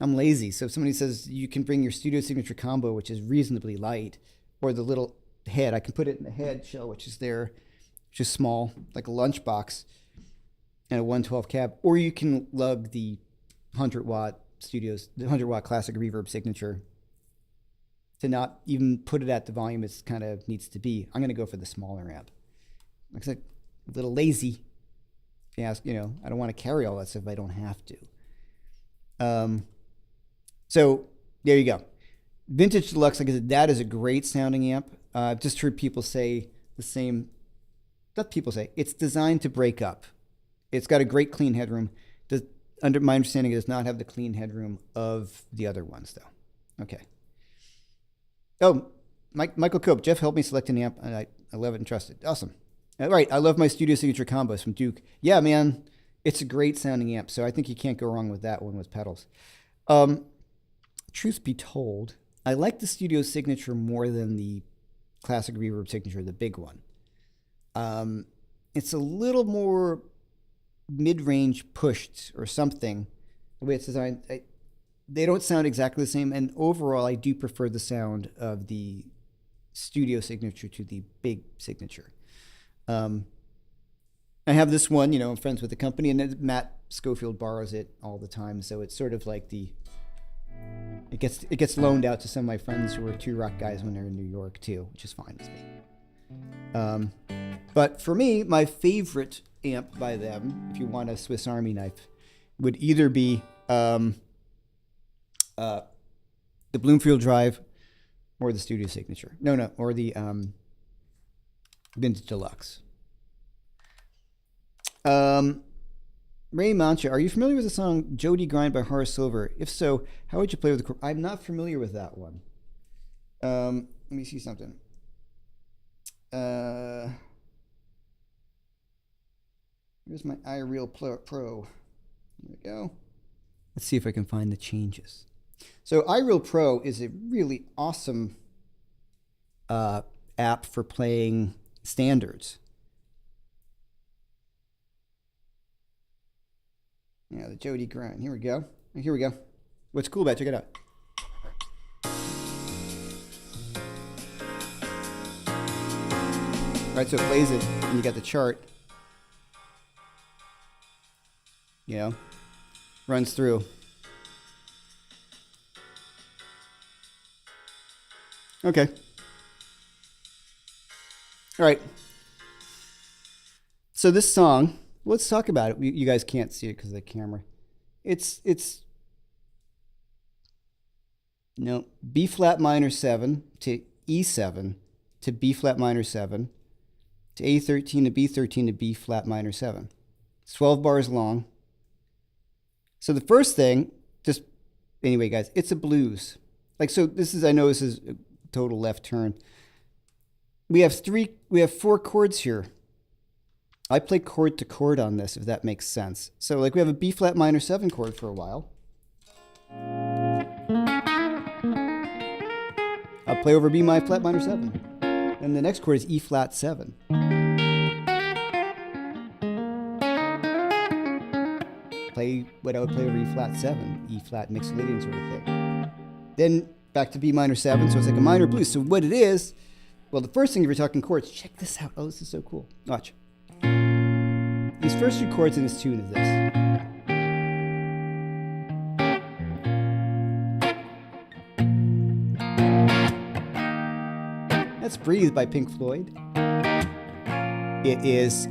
I'm lazy, so if somebody says you can bring your Studio Signature Combo, which is reasonably light, or the little head, I can put it in the head shell, which is there, which is small, like a lunchbox, and a 112 cab, or you can lug the 100-watt Studios, the 100-watt classic Reverb Signature to not even put it at the volume it kind of needs to be. I'm going to go for the smaller amp. Like I said, a little lazy. If you ask, I don't want to carry all that stuff if I don't have to. So there you go. Vintage Deluxe, like I said, that is a great sounding amp. I've just heard people say the same. Not people say, it's designed to break up. It's got a great clean headroom. Under my understanding, it does not have the clean headroom of the other ones, though. Okay. Oh, Michael Cope, Jeff helped me select an amp, and I love it and trust it. Awesome. All right, I love my Studio Signature Combos from Duke. Yeah, man, it's a great sounding amp, so I think you can't go wrong with that one with pedals. Truth be told, I like the Studio Signature more than the classic Reverb Signature, the big one. It's a little more mid-range pushed or something, the way it's designed. They don't sound exactly the same, and overall, I do prefer the sound of the Studio Signature to the big Signature. I have this one, I'm friends with the company, and Matt Schofield borrows it all the time, so it's sort of like it gets loaned out to some of my friends who are 2-rock guys when they're in New York too, which is fine with me. But for me, my favorite amp by them, if you want a Swiss Army knife, would either be the Bloomfield Drive or the Studio Signature. No, or the Vintage Deluxe. Ray Mancha, are you familiar with the song Jody Grind by Horace Silver? If so, how would you play with the chord? I'm not familiar with that one. Let me see something. Here's my iReal Pro. There we go. Let's see if I can find the changes. So iReal Pro is a really awesome app for playing standards. Yeah, the Jody grind. Here we go. Here we go. What's cool about it? Check it out. All right, so it plays it, and you got the chart. You know, runs through. Okay. All right. So this song, let's talk about it. You guys can't see it because of the camera. It's B flat minor 7 to E7 to B flat minor 7 to A13 to B13 to B flat minor 7. It's 12 bars long. So the first thing, just anyway, guys, it's a blues. Like, so this is, I know this is a total left turn. We have 4 chords here. I play chord to chord on this, if that makes sense. So like we have a B flat minor 7 chord for a while. I'll play over B flat minor 7. And the next chord is E flat 7. Play what I would play over E flat 7, E flat mixolydian sort of thing. Then back to B minor 7, so it's like a minor blues. So what it is, well, the first thing if you're talking chords, check this out. Oh, this is so cool. Watch. These first 2 chords in this tune is this. That's Breathe by Pink Floyd. It is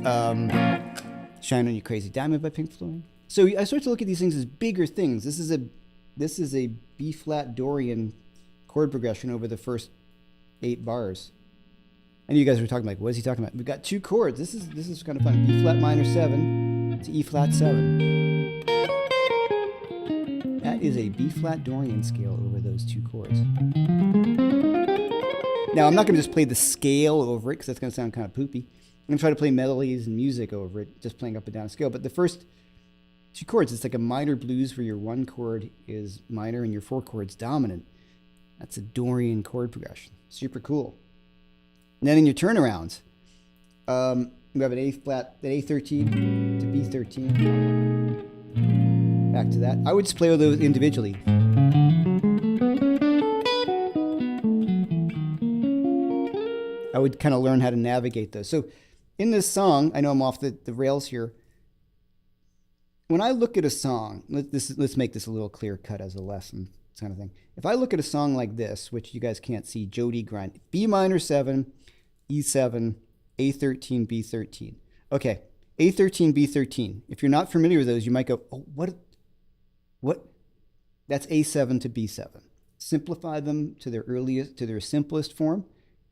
Shine on You Crazy Diamond by Pink Floyd. So I start to look at these things as bigger things. This is a B flat Dorian chord progression over the first 8 bars. I knew you guys were talking like, what is he talking about? We've got 2 chords. This is kind of fun. B flat minor 7 to E flat 7. That is a B flat Dorian scale over those 2 chords. Now I'm not going to just play the scale over it because that's going to sound kind of poopy. I'm going to try to play melodies and music over it, just playing up and down a scale. But the first 2 chords, it's like a minor blues where your 1 chord is minor and your 4 chords dominant. That's a Dorian chord progression. Super cool. And then in your turnarounds, you have an A flat, an A13 to B13. Back to that. I would just play all those individually. I would kind of learn how to navigate those. So in this song, I know I'm off the rails here. When I look at a song, let's make this a little clear cut as a lesson kind of thing. If I look at a song like this, which you guys can't see, Jody grind, B minor 7, E7, A13, B13. Okay, A13, B13. If you're not familiar with those, you might go, oh, what? That's A7 to B7. Simplify them to their simplest form,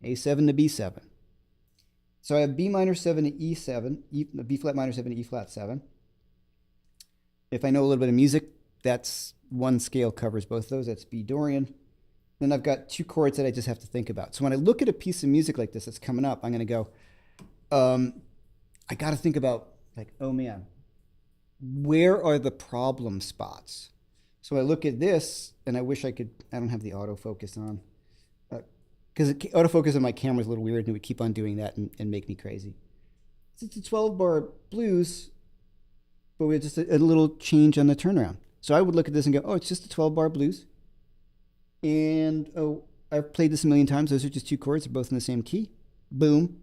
A7 to B7. So I have B minor 7 to E7, B flat minor 7 to E flat 7. If I know a little bit of music, that's 1 scale covers both of those. That's B Dorian. Then I've got 2 chords that I just have to think about. So when I look at a piece of music like this that's coming up, I'm going to go, I got to think about, like, oh man, where are the problem spots? So I look at this, and I wish I don't have the autofocus on. Because autofocus on my camera is a little weird, and it would keep on doing that and make me crazy. It's a 12-bar blues, but we have just a little change on the turnaround. So I would look at this and go, oh, it's just a 12-bar blues. And, oh, I've played this a million times. Those are just 2 chords. They're both in the same key. Boom.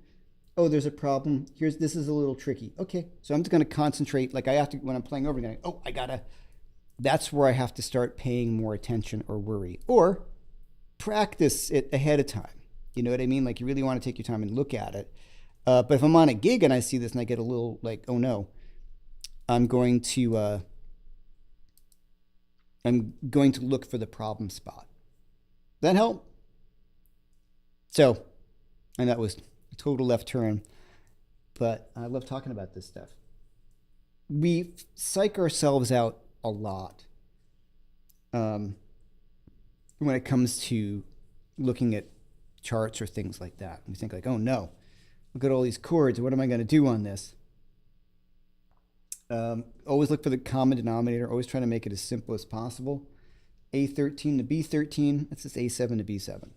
Oh, there's a problem. This is a little tricky. Okay, so I'm just going to concentrate. Like I have to, when I'm playing over again, that's where I have to start paying more attention or worry. Or practice it ahead of time. You know what I mean? Like you really want to take your time and look at it. But if I'm on a gig and I see this and I get a little like, oh no, I'm going to look for the problem spot. Does that help? So, and that was a total left turn, but I love talking about this stuff. We psych ourselves out a lot when it comes to looking at charts or things like that. We think like, oh no, look at all these chords. What am I going to do on this? Always look for the common denominator. Always try to make it as simple as possible. A13 to B13. That's just A7 to B7.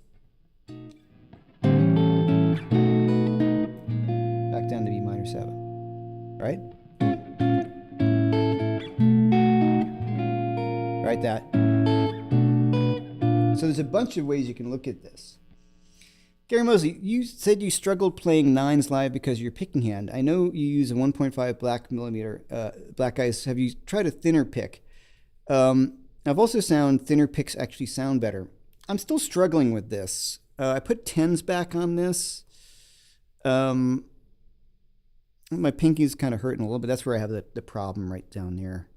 right? Right, that. So there's a bunch of ways you can look at this. Gary Mosley, you said you struggled playing nines live because of your picking hand. I know you use a 1.5 black millimeter black ice. Have you tried a thinner pick? I've also found thinner picks actually sound better. I'm still struggling with this. I put tens back on this. My pinky's kind of hurting a little bit. That's where I have the problem right down there.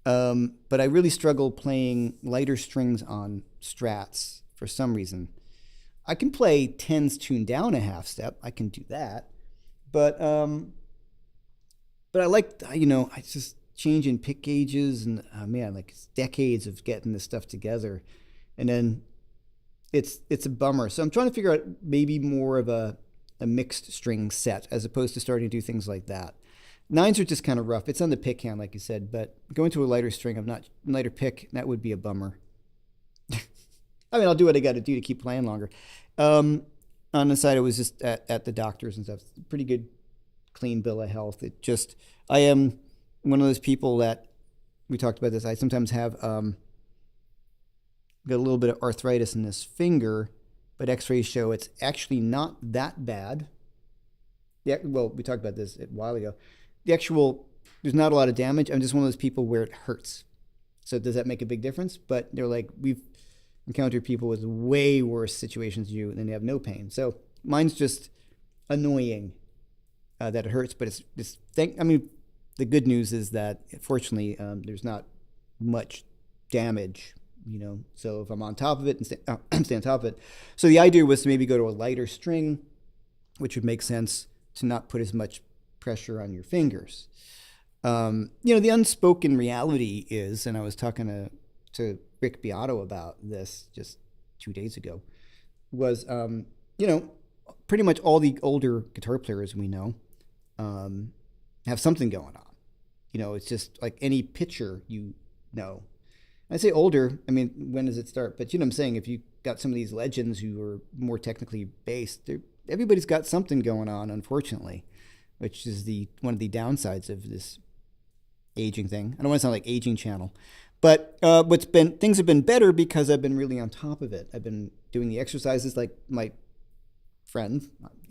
But I really struggle playing lighter strings on strats for some reason. I can play tens tuned down a half step. I can do that. But I like, I just changing pick gauges and man, like it's decades of getting this stuff together. And then it's a bummer. So I'm trying to figure out maybe more of a mixed string set as opposed to starting to do things like that. Nines are just kind of rough. It's on the pick hand, like you said, but going to a lighter string, lighter pick, that would be a bummer. I mean, I'll do what I got to do to keep playing longer. On the side, I was just at the doctor's and stuff. Pretty good, clean bill of health. I am one of those people that, we talked about this, I sometimes have got a little bit of arthritis in this finger, but x-rays show it's actually not that bad. Yeah, well, we talked about this a while ago. There's not a lot of damage. I'm just one of those people where it hurts. So does that make a big difference? But they're like, we've encountered people with way worse situations than you, and they have no pain. So mine's just annoying that it hurts, but the good news is that fortunately there's not much damage, so if I'm on top of it and stay on top of it. So the idea was to maybe go to a lighter string, which would make sense to not put as much pressure on your fingers. The unspoken reality is, and I was talking to Rick Beato about this just 2 days ago, was, pretty much all the older guitar players we know have something going on. It's just like any pitcher, I say older, I mean, when does it start? But I'm saying, if you got some of these legends who are more technically based, everybody's got something going on, unfortunately, which is one of the downsides of this aging thing. I don't want to sound like aging channel, but things have been better because I've been really on top of it. I've been doing the exercises like my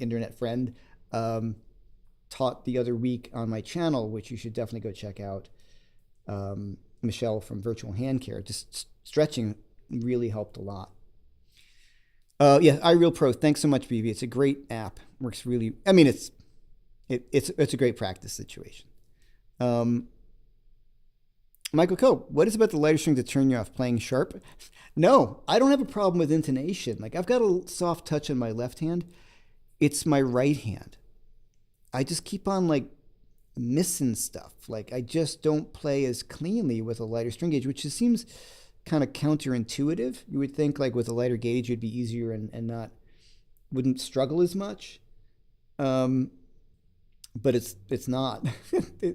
internet friend, taught the other week on my channel, which you should definitely go check out. Michelle from Virtual Hand Care. Just stretching really helped a lot. iReal Pro. Thanks so much, BB. It's a great app. Works really. I mean, it's a great practice situation. Michael Coe, what is about the lighter string to turn you off playing sharp? No, I don't have a problem with intonation. Like, I've got a soft touch on my left hand. It's my right hand. I just keep on like missing stuff. Like, I just don't play as cleanly with a lighter string gauge, which just seems kind of counterintuitive. You would think like with a lighter gauge it'd be easier and wouldn't struggle as much. But it's not.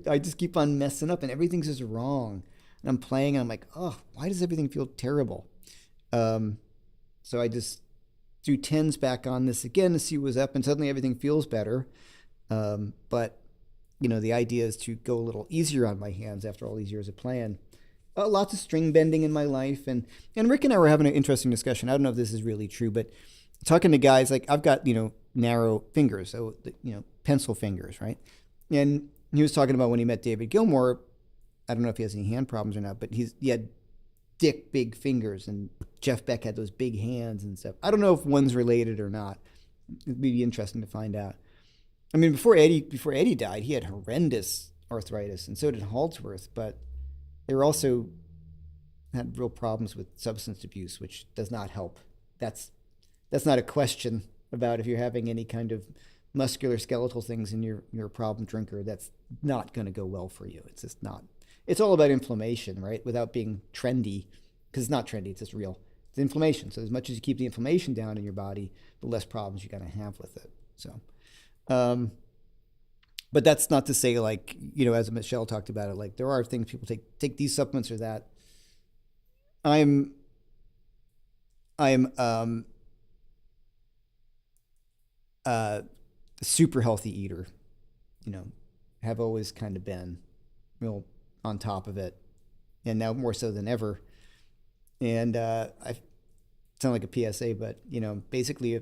I just keep on messing up and everything's just wrong. And I'm playing and I'm like, oh, why does everything feel terrible? So I just threw tens back on this again to see what's up, and suddenly everything feels better. But the idea is to go a little easier on my hands after all these years of playing. Lots of string bending in my life, and Rick and I were having an interesting discussion. I don't know if this is really true, but talking to guys, like, I've got narrow fingers, so pencil fingers, right? And he was talking about when he met David Gilmour. I don't know if he has any hand problems or not, but he had thick, big fingers, and Jeff Beck had those big hands and stuff. I don't know if one's related or not. It'd be interesting to find out. I mean, before Eddie died, he had horrendous arthritis, and so did Haldsworth, but they were also had real problems with substance abuse, which does not help. That's not a question about if you're having any kind of muscular skeletal things and you're a problem drinker. That's not going to go well for you. It's just not. It's all about inflammation, right? Without being trendy, because it's not trendy. It's just real. It's inflammation. So as much as you keep the inflammation down in your body, the less problems you're going to have with it. So, but that's not to say, like, as Michelle talked about it, like, there are things people take these supplements or that. I'm a super healthy eater, have always kind of been real on top of it, and now more so than ever. And I sound like a PSA, but basically,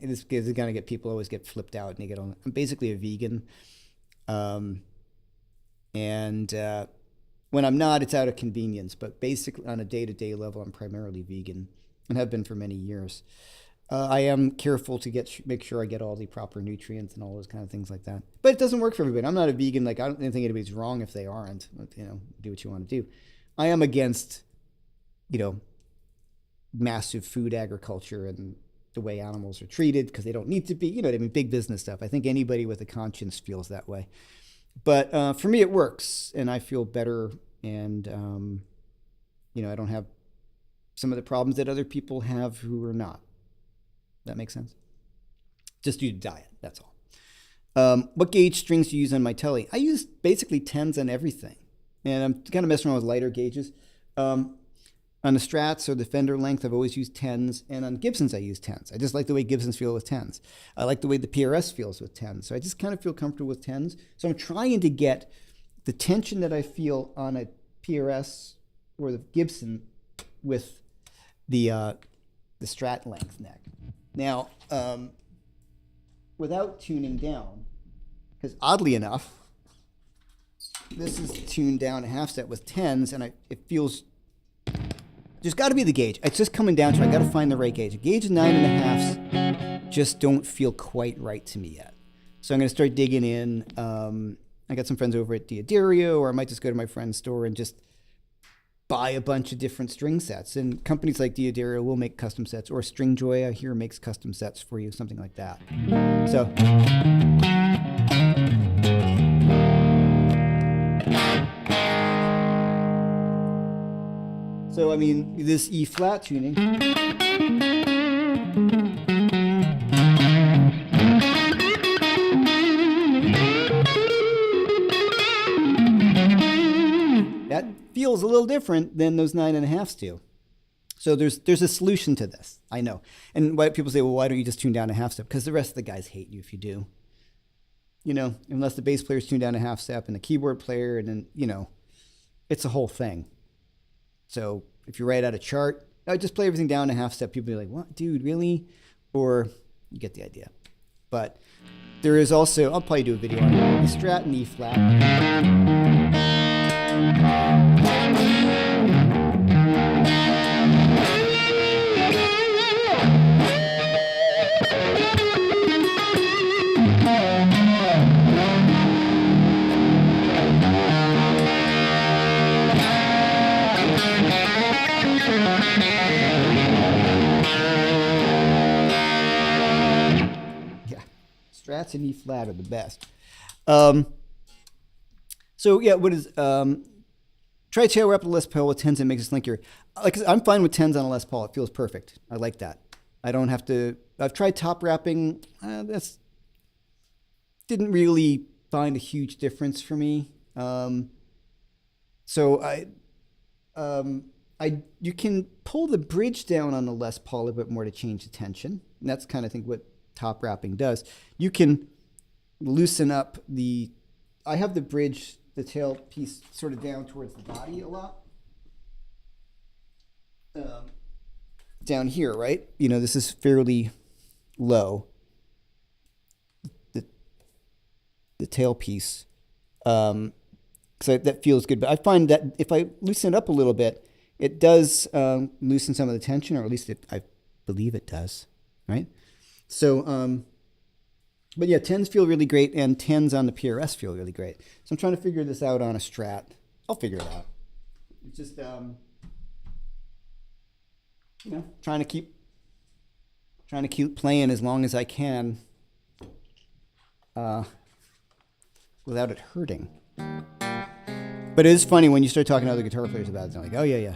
this is gonna get people always get flipped out, and they get on. I'm basically a vegan, and when I'm not, it's out of convenience. But basically, on a day-to-day level, I'm primarily vegan, and have been for many years. I am careful to make sure I get all the proper nutrients and all those kind of things like that. But it doesn't work for everybody. I'm not a vegan. Like, I don't think anybody's wrong if they aren't. Do what you want to do. I am against, massive food agriculture and the way animals are treated because they don't need to be. Big business stuff. I think anybody with a conscience feels that way. But for me, it works, and I feel better, and I don't have some of the problems that other people have who are not. That makes sense? Just due to diet, that's all. What gauge strings do you use on my telly? I use basically 10s on everything. And I'm kind of messing around with lighter gauges. On the Strats or the fender length, I've always used 10s. And on Gibsons, I use 10s. I just like the way Gibsons feel with 10s. I like the way the PRS feels with 10s. So I just kind of feel comfortable with 10s. So I'm trying to get the tension that I feel on a PRS or the Gibson with the Strat length neck. Now, without tuning down, because oddly enough, this is tuned down a half step with 10s, and it feels, there's got to be the gauge. It's just coming down to, I got to find the right gauge. A gauge of 9.5s just don't feel quite right to me yet. So I'm going to start digging in. I got some friends over at Diodario, or I might just go to my friend's store and just buy a bunch of different string sets. And companies like Diodario will make custom sets, or Stringjoy, I hear, makes custom sets for you, something like that. So I mean, this E flat tuning, that feels a little different than those 9.5s do. So there's a solution to this, I know. And why people say, well, why don't you just tune down a half step? Because the rest of the guys hate you if you do. Unless the bass player's tuned down a half step and the keyboard player, and then, it's a whole thing. So if you write out a chart, I just play everything down a half step. People be like, what, dude, really? Or you get the idea. But there is also, I'll probably do a video on the Strat and E flat. Strats and E flat are the best. So yeah, what is try tail wrap the Les Paul with 10s and makes it slinkier. I'm fine with 10s on a Les Paul. It feels perfect. I like that. I don't have to. I've tried top wrapping. That's didn't really find a huge difference for me. So you can pull the bridge down on the Les Paul a bit more to change the tension. And that's kind of, I think, what top wrapping does. You can loosen up I have the bridge, the tail piece sort of down towards the body a lot. Down here, right? This is fairly low. The tail piece. So that feels good. But I find that if I loosen it up a little bit, it does loosen some of the tension, or at least I believe it does, right? So, but yeah, 10s feel really great, and 10s on the PRS feel really great. So I'm trying to figure this out on a Strat. I'll figure it out. It's just, trying to keep playing as long as I can without it hurting. But it is funny when you start talking to other guitar players about it. They're like, oh, yeah.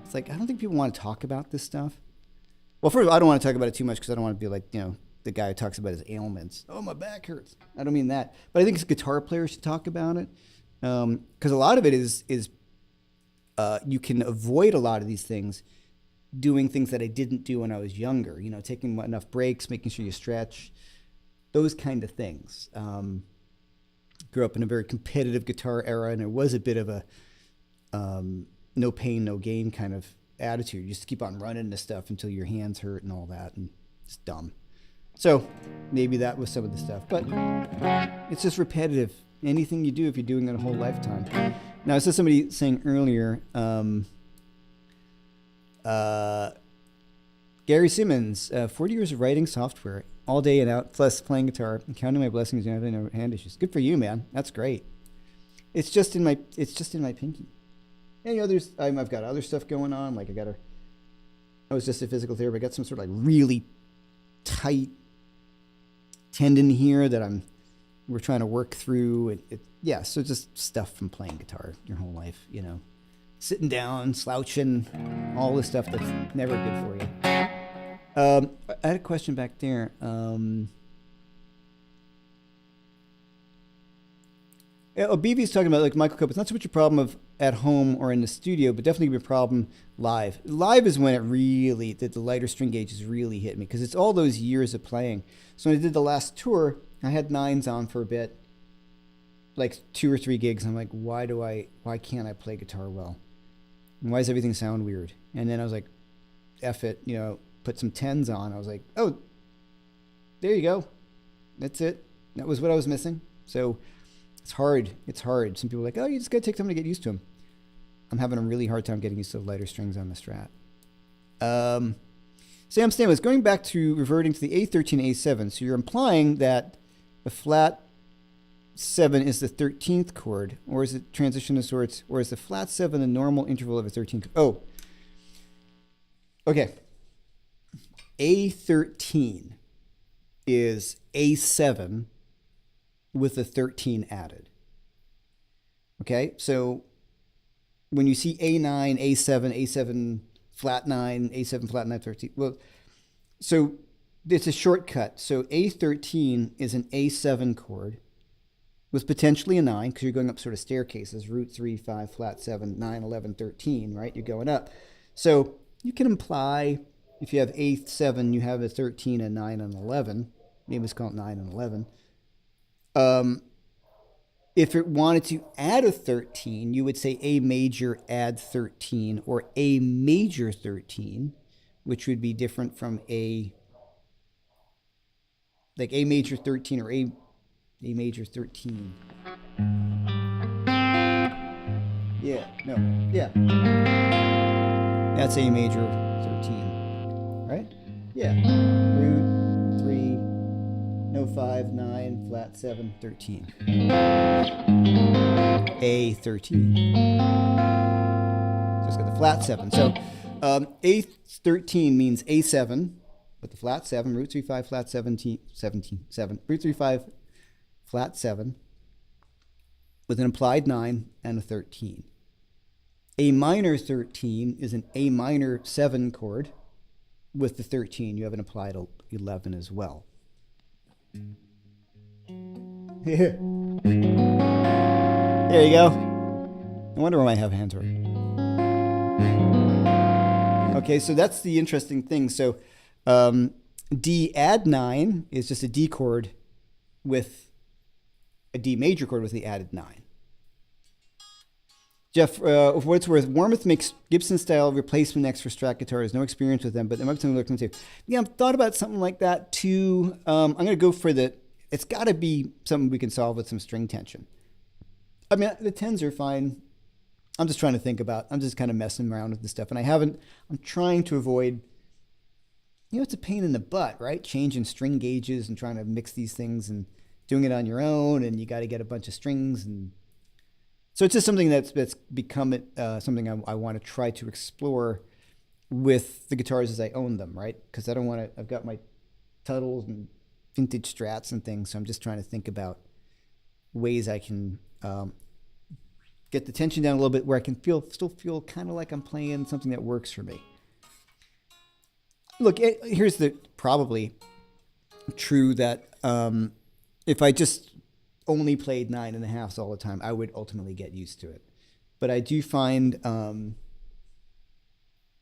It's like, I don't think people want to talk about this stuff. Well, first of all, I don't want to talk about it too much because I don't want to be like, the guy who talks about his ailments. Oh, my back hurts. I don't mean that. But I think as guitar players should talk about it. Because a lot of it is you can avoid a lot of these things doing things that I didn't do when I was younger. Taking enough breaks, making sure you stretch. those kind of things. Grew up in a very competitive guitar era, and it was a bit of a no pain, no gain kind of attitude. You just keep on running into stuff until your hands hurt and all that, and it's dumb. So maybe that was some of the stuff, but it's just repetitive. Anything you do, if you're doing it a whole lifetime. Now, I saw somebody saying earlier, Gary Simmons, 40 years of writing software, all day and out, plus playing guitar, and counting my blessings and having no hand issues. Good for you, man. That's great. It's just in my pinky. And I've got other stuff going on. Like I was just a physical therapist. I got some sort of like really tight tendon here that we're trying to work through. So just stuff from playing guitar your whole life, sitting down, slouching, all this stuff that's never good for you. I had a question back there. BB's talking about, like Michael Cope, it's not so much a problem of at home or in the studio, but definitely be a problem live. Live is when the lighter string gauges really hit me, because it's all those years of playing. So when I did the last tour, I had 9s on for a bit, like 2 or 3 gigs. I'm like, why can't I play guitar well? And why does everything sound weird? And then I was like, F it, put some 10s on. I was like, oh, there you go. That's it. That was what I was missing. So it's hard. Some people are like, oh, you just got to take time to get used to them. I'm having a really hard time getting used to the lighter strings on the Strat. Sam Stan was going back to reverting to the A13, A7. So you're implying that the flat 7 is the 13th chord, or is it transition of sorts, or is the flat 7 the normal interval of a 13th? Oh, okay. A13 is A7 with a 13 added. Okay, so when you see A9, A7, A7 flat 9, A7 flat 9, 13, well, so it's a shortcut. So A13 is an A7 chord with potentially a 9, because you're going up sort of staircases, root 3, 5, flat 7, 9, 11, 13, right? You're going up. So you can imply, if you have A7, you have a 13, a 9, and 11. Maybe let's call it 9 and 11. If it wanted to add a 13, you would say A major add 13, or A major 13, which would be different from A major 13 or A major 13. That's A major 13, right? Yeah. Root 3, no 5, 9, flat 7, 13. A13. So it's got the flat 7. So A13 means A7 with the flat 7, root 3, 5, flat 17, 7, root 3, 5, flat 7 with an implied 9 and a 13. A minor 13 is an A minor 7 chord with the 13. You have an applied 11 as well. There you go. No wonder why I have hands hurt. Okay, so that's the interesting thing. So D add 9 is just a D chord with a D major chord with the added 9. Jeff, for what it's worth, Warmoth makes Gibson-style replacement necks for Strat guitars. No experience with them, but there might be something to look into. Yeah, I've thought about something like that too. I'm going to go for it's got to be something we can solve with some string tension. I mean, the 10s are fine. I'm just trying to think about, I'm just kind of messing around with this stuff. And I'm trying to avoid, it's a pain in the butt, right? Changing string gauges and trying to mix these things and doing it on your own. And you got to get a bunch of strings. And so it's just something that's become something I want to try to explore with the guitars as I own them, right? Because I don't want to, I've got my Tuttles and vintage Strats and things. So I'm just trying to think about ways I can get the tension down a little bit where I can still feel kind of like I'm playing something that works for me. Look, here's the probably true that if I just only played 9.5s all the time, I would ultimately get used to it. But I do find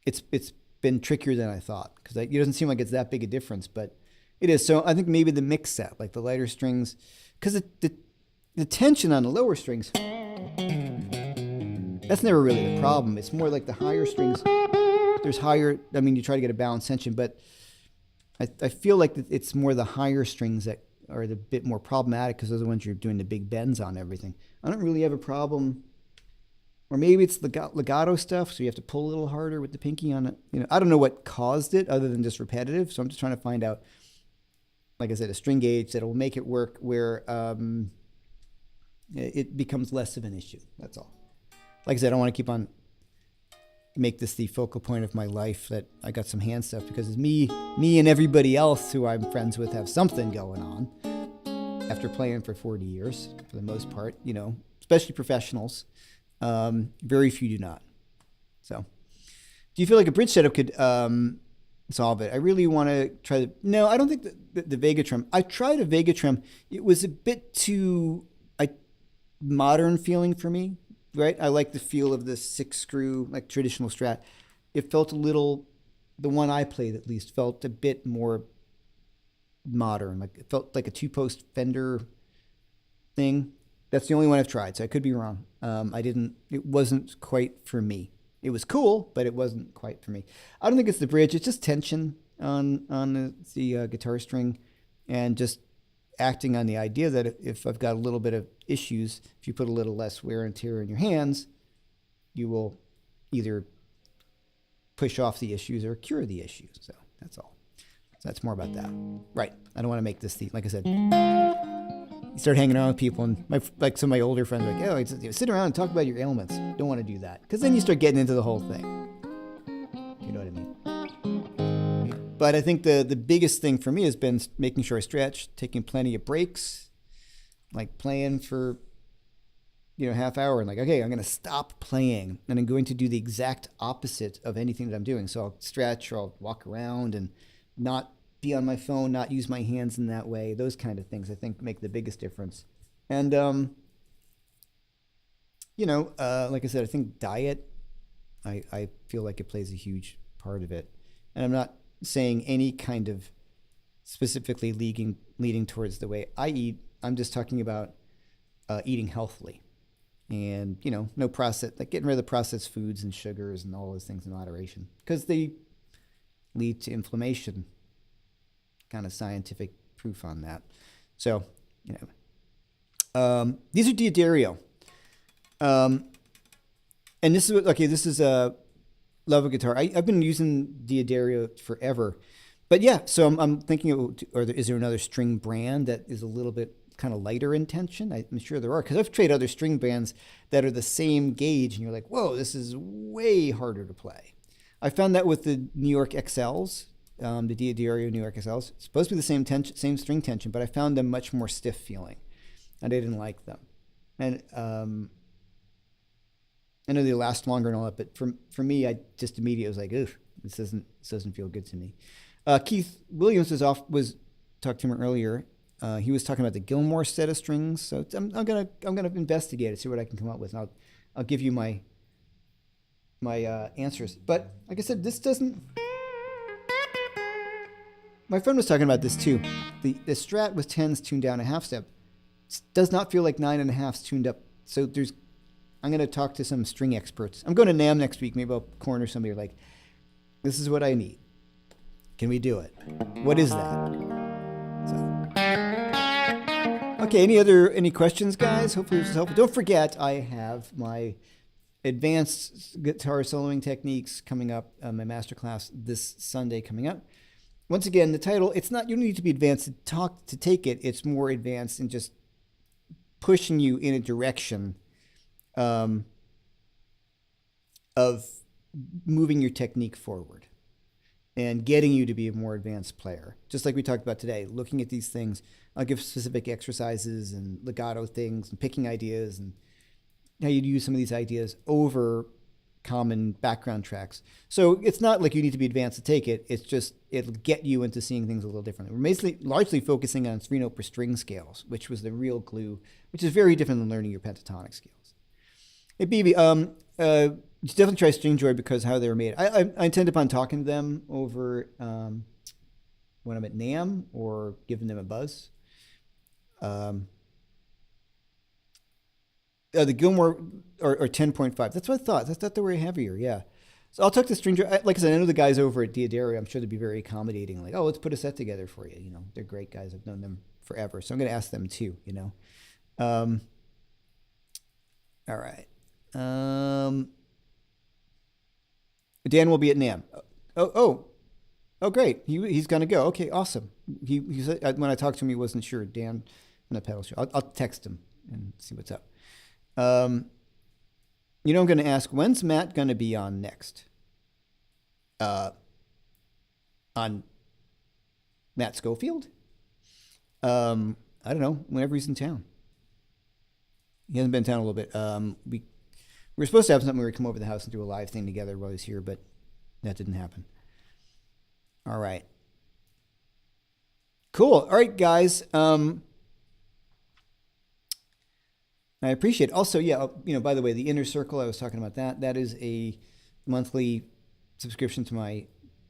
it's been trickier than I thought, because it doesn't seem like it's that big a difference, but It is. So I think maybe the mix set, like the lighter strings, because the tension on the lower strings, that's never really the problem. It's more like the higher strings. There's higher, I mean, you try to get a balanced tension, but I feel like it's more the higher strings that are the bit more problematic because those are the ones you're doing the big bends on everything. I don't really have a problem. Or maybe it's legato stuff, so you have to pull a little harder with the pinky on it. I don't know what caused it other than just repetitive. So I'm just trying to find out, like I said, a string gauge that will make it work where it becomes less of an issue. That's all. Like I said, I don't want to keep on make this the focal point of my life that I got some hand stuff, because it's me and everybody else who I'm friends with have something going on after playing for 40 years for the most part, especially professionals. Very few do not. So do you feel like a bridge setup could solve it? I really want to try no, I don't think the Vegatrum. I tried a Vegatrum. It was a bit too modern feeling for me. Right, I like the feel of the 6-screw, like traditional Strat. It felt a little, the one I played at least, felt a bit more modern. Like it felt like a 2-post Fender thing. That's the only one I've tried, so I could be wrong. It wasn't quite for me. It was cool, but it wasn't quite for me. I don't think it's the bridge. It's just tension on the guitar string, and just acting on the idea that if I've got a little bit of issues, if you put a little less wear and tear in your hands, you will either push off the issues or cure the issues. So that's all. So that's more about that. Right. I don't want to make this thing, like I said, you start hanging around with people, and like some of my older friends are like, oh, sit around and talk about your ailments. Don't want to do that, because then you start getting into the whole thing. You know what I mean? But I think the biggest thing for me has been making sure I stretch, taking plenty of breaks, like playing for, half hour, and like, okay, I'm going to stop playing, and I'm going to do the exact opposite of anything that I'm doing. So I'll stretch, or I'll walk around and not be on my phone, not use my hands in that way. Those kind of things I think make the biggest difference. And, like I said, I think diet, I feel like it plays a huge part of it. And I'm not saying any kind of specifically leading towards the way I eat. I'm just talking about eating healthily, and no process, like getting rid of the processed foods and sugars and all those things in moderation, because they lead to inflammation. Kind of scientific proof on that. So these are D'Addario, and this is a love of guitar. I've been using D'Addario forever, but yeah. So I'm thinking, is there another string brand that is a little bit kind of lighter in tension? I'm sure there are, because I've tried other string bands that are the same gauge, and you're like, whoa, this is way harder to play. I found that with the New York XLs, the D'Addario New York XLs. It's supposed to be the same string tension, but I found them much more stiff feeling, and I didn't like them. And I know they last longer and all that, but for me, I just immediately was like, ugh, this doesn't feel good to me. Keith Williams was talked to him earlier. He was talking about the Gilmore set of strings. So I'm gonna investigate it, see what I can come up with, and I'll give you my answers. But like I said, this doesn't. My friend was talking about this too. The Strat with 10s tuned down a half step does not feel like 9.5s tuned up. So I'm going to talk to some string experts. I'm going to NAMM next week. Maybe I'll corner somebody like, this is what I need. Can we do it? What is that? So. Okay, any questions, guys? Hopefully this is helpful. Don't forget, I have my advanced guitar soloing techniques coming up, my masterclass this Sunday coming up. Once again, the title, it's not, you don't need to be advanced to take it. It's more advanced in just pushing you in a direction of moving your technique forward and getting you to be a more advanced player. Just like we talked about today, looking at these things. I'll give specific exercises and legato things and picking ideas and how you'd use some of these ideas over common background tracks. So it's not like you need to be advanced to take it. It's just, it'll get you into seeing things a little differently. We're largely focusing on 3-note per string scales, which was the real glue, which is very different than learning your pentatonic scales. Hey, BB, you should definitely try Stringjoy because how they were made. I intend upon talking to them over when I'm at NAMM or giving them a buzz. The Gilmore or 10.5. That's what I thought. I thought they were heavier. Yeah. So I'll talk to Stranger. Like I said, I know the guys over at Diodari. I'm sure they'd be very accommodating. Like, oh, let's put a set together for you. You know, they're great guys. I've known them forever. So I'm going to ask them too, you know. All right. Dan will be at NAMM. Oh, great. He's going to go. Okay, awesome. He said, when I talked to him, he wasn't sure. Dan from the pedal show. I'll text him and see what's up. You know, I'm going to ask, when's Matt going to be on next? On Matt Schofield? I don't know. Whenever he's in town. He hasn't been in town a little bit. We were supposed to have something where we come over to the house and do a live thing together while he's here, but that didn't happen. All right. Cool. All right, guys. I appreciate it. Also, yeah, you know, by the way, the Inner Circle, I was talking about that. That is a monthly subscription to my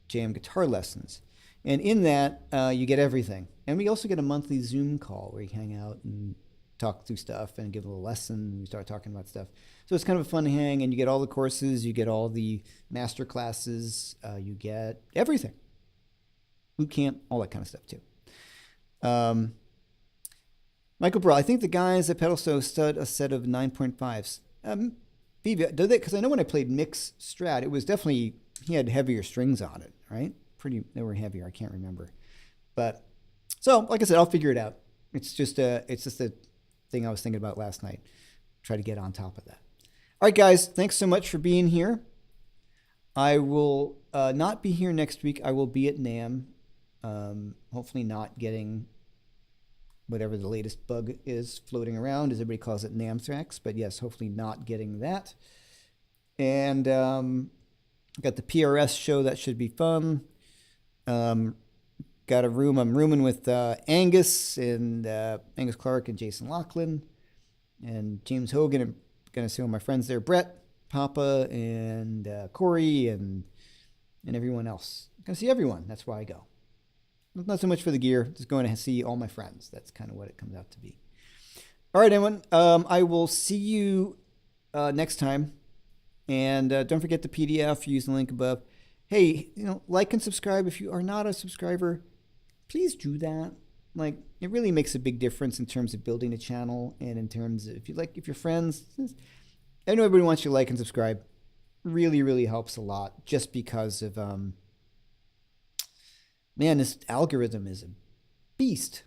jam guitar lessons. And in that, you get everything. And we also get a monthly Zoom call where you hang out and talk through stuff and give a little lesson. And we start talking about stuff. So it's kind of a fun hang, and you get all the courses, you get all the master classes, you get everything. Boot camp, all that kind of stuff too. Michael Burrell, I think the guys at Pedalstone stud a set of 9.5s. Vivi, do they? Because I know when I played Mix Strat, it was definitely, he had heavier strings on it, right? They were heavier. I can't remember. But so, like I said, I'll figure it out. It's just a thing I was thinking about last night. Try to get on top of that. All right, guys, thanks so much for being here. I will not be here next week. I will be at NAMM. Hopefully not getting whatever the latest bug is floating around, as everybody calls it, Namthrax. But yes, hopefully not getting that. And got the PRS show. That should be fun. Got a room. I'm rooming with Angus and Angus Clark and Jason Laughlin and James Hogan. I'm going to see all my friends there. Brett, Papa, and Corey, and everyone else. I'm going to see everyone. That's why I go. Not so much for the gear, just going to see all my friends. That's kind of what it comes out to be. All right, everyone. I will see you next time. And don't forget the PDF. Use the link above. Hey, you know, like and subscribe. If you are not a subscriber, please do that. Like, it really makes a big difference in terms of building a channel and in terms of, if your friends, I know everybody wants you to like and subscribe. Really, really helps a lot just because of, man, this algorithm is a beast.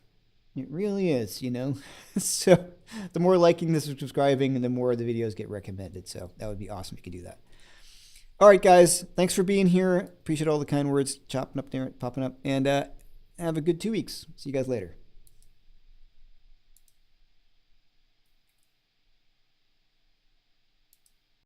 It really is, you know. So the more liking this or subscribing, and the more the videos get recommended. So that would be awesome if you could do that. All right, guys. Thanks for being here. Appreciate all the kind words chopping up there, popping up. And have a good 2 weeks. See you guys later.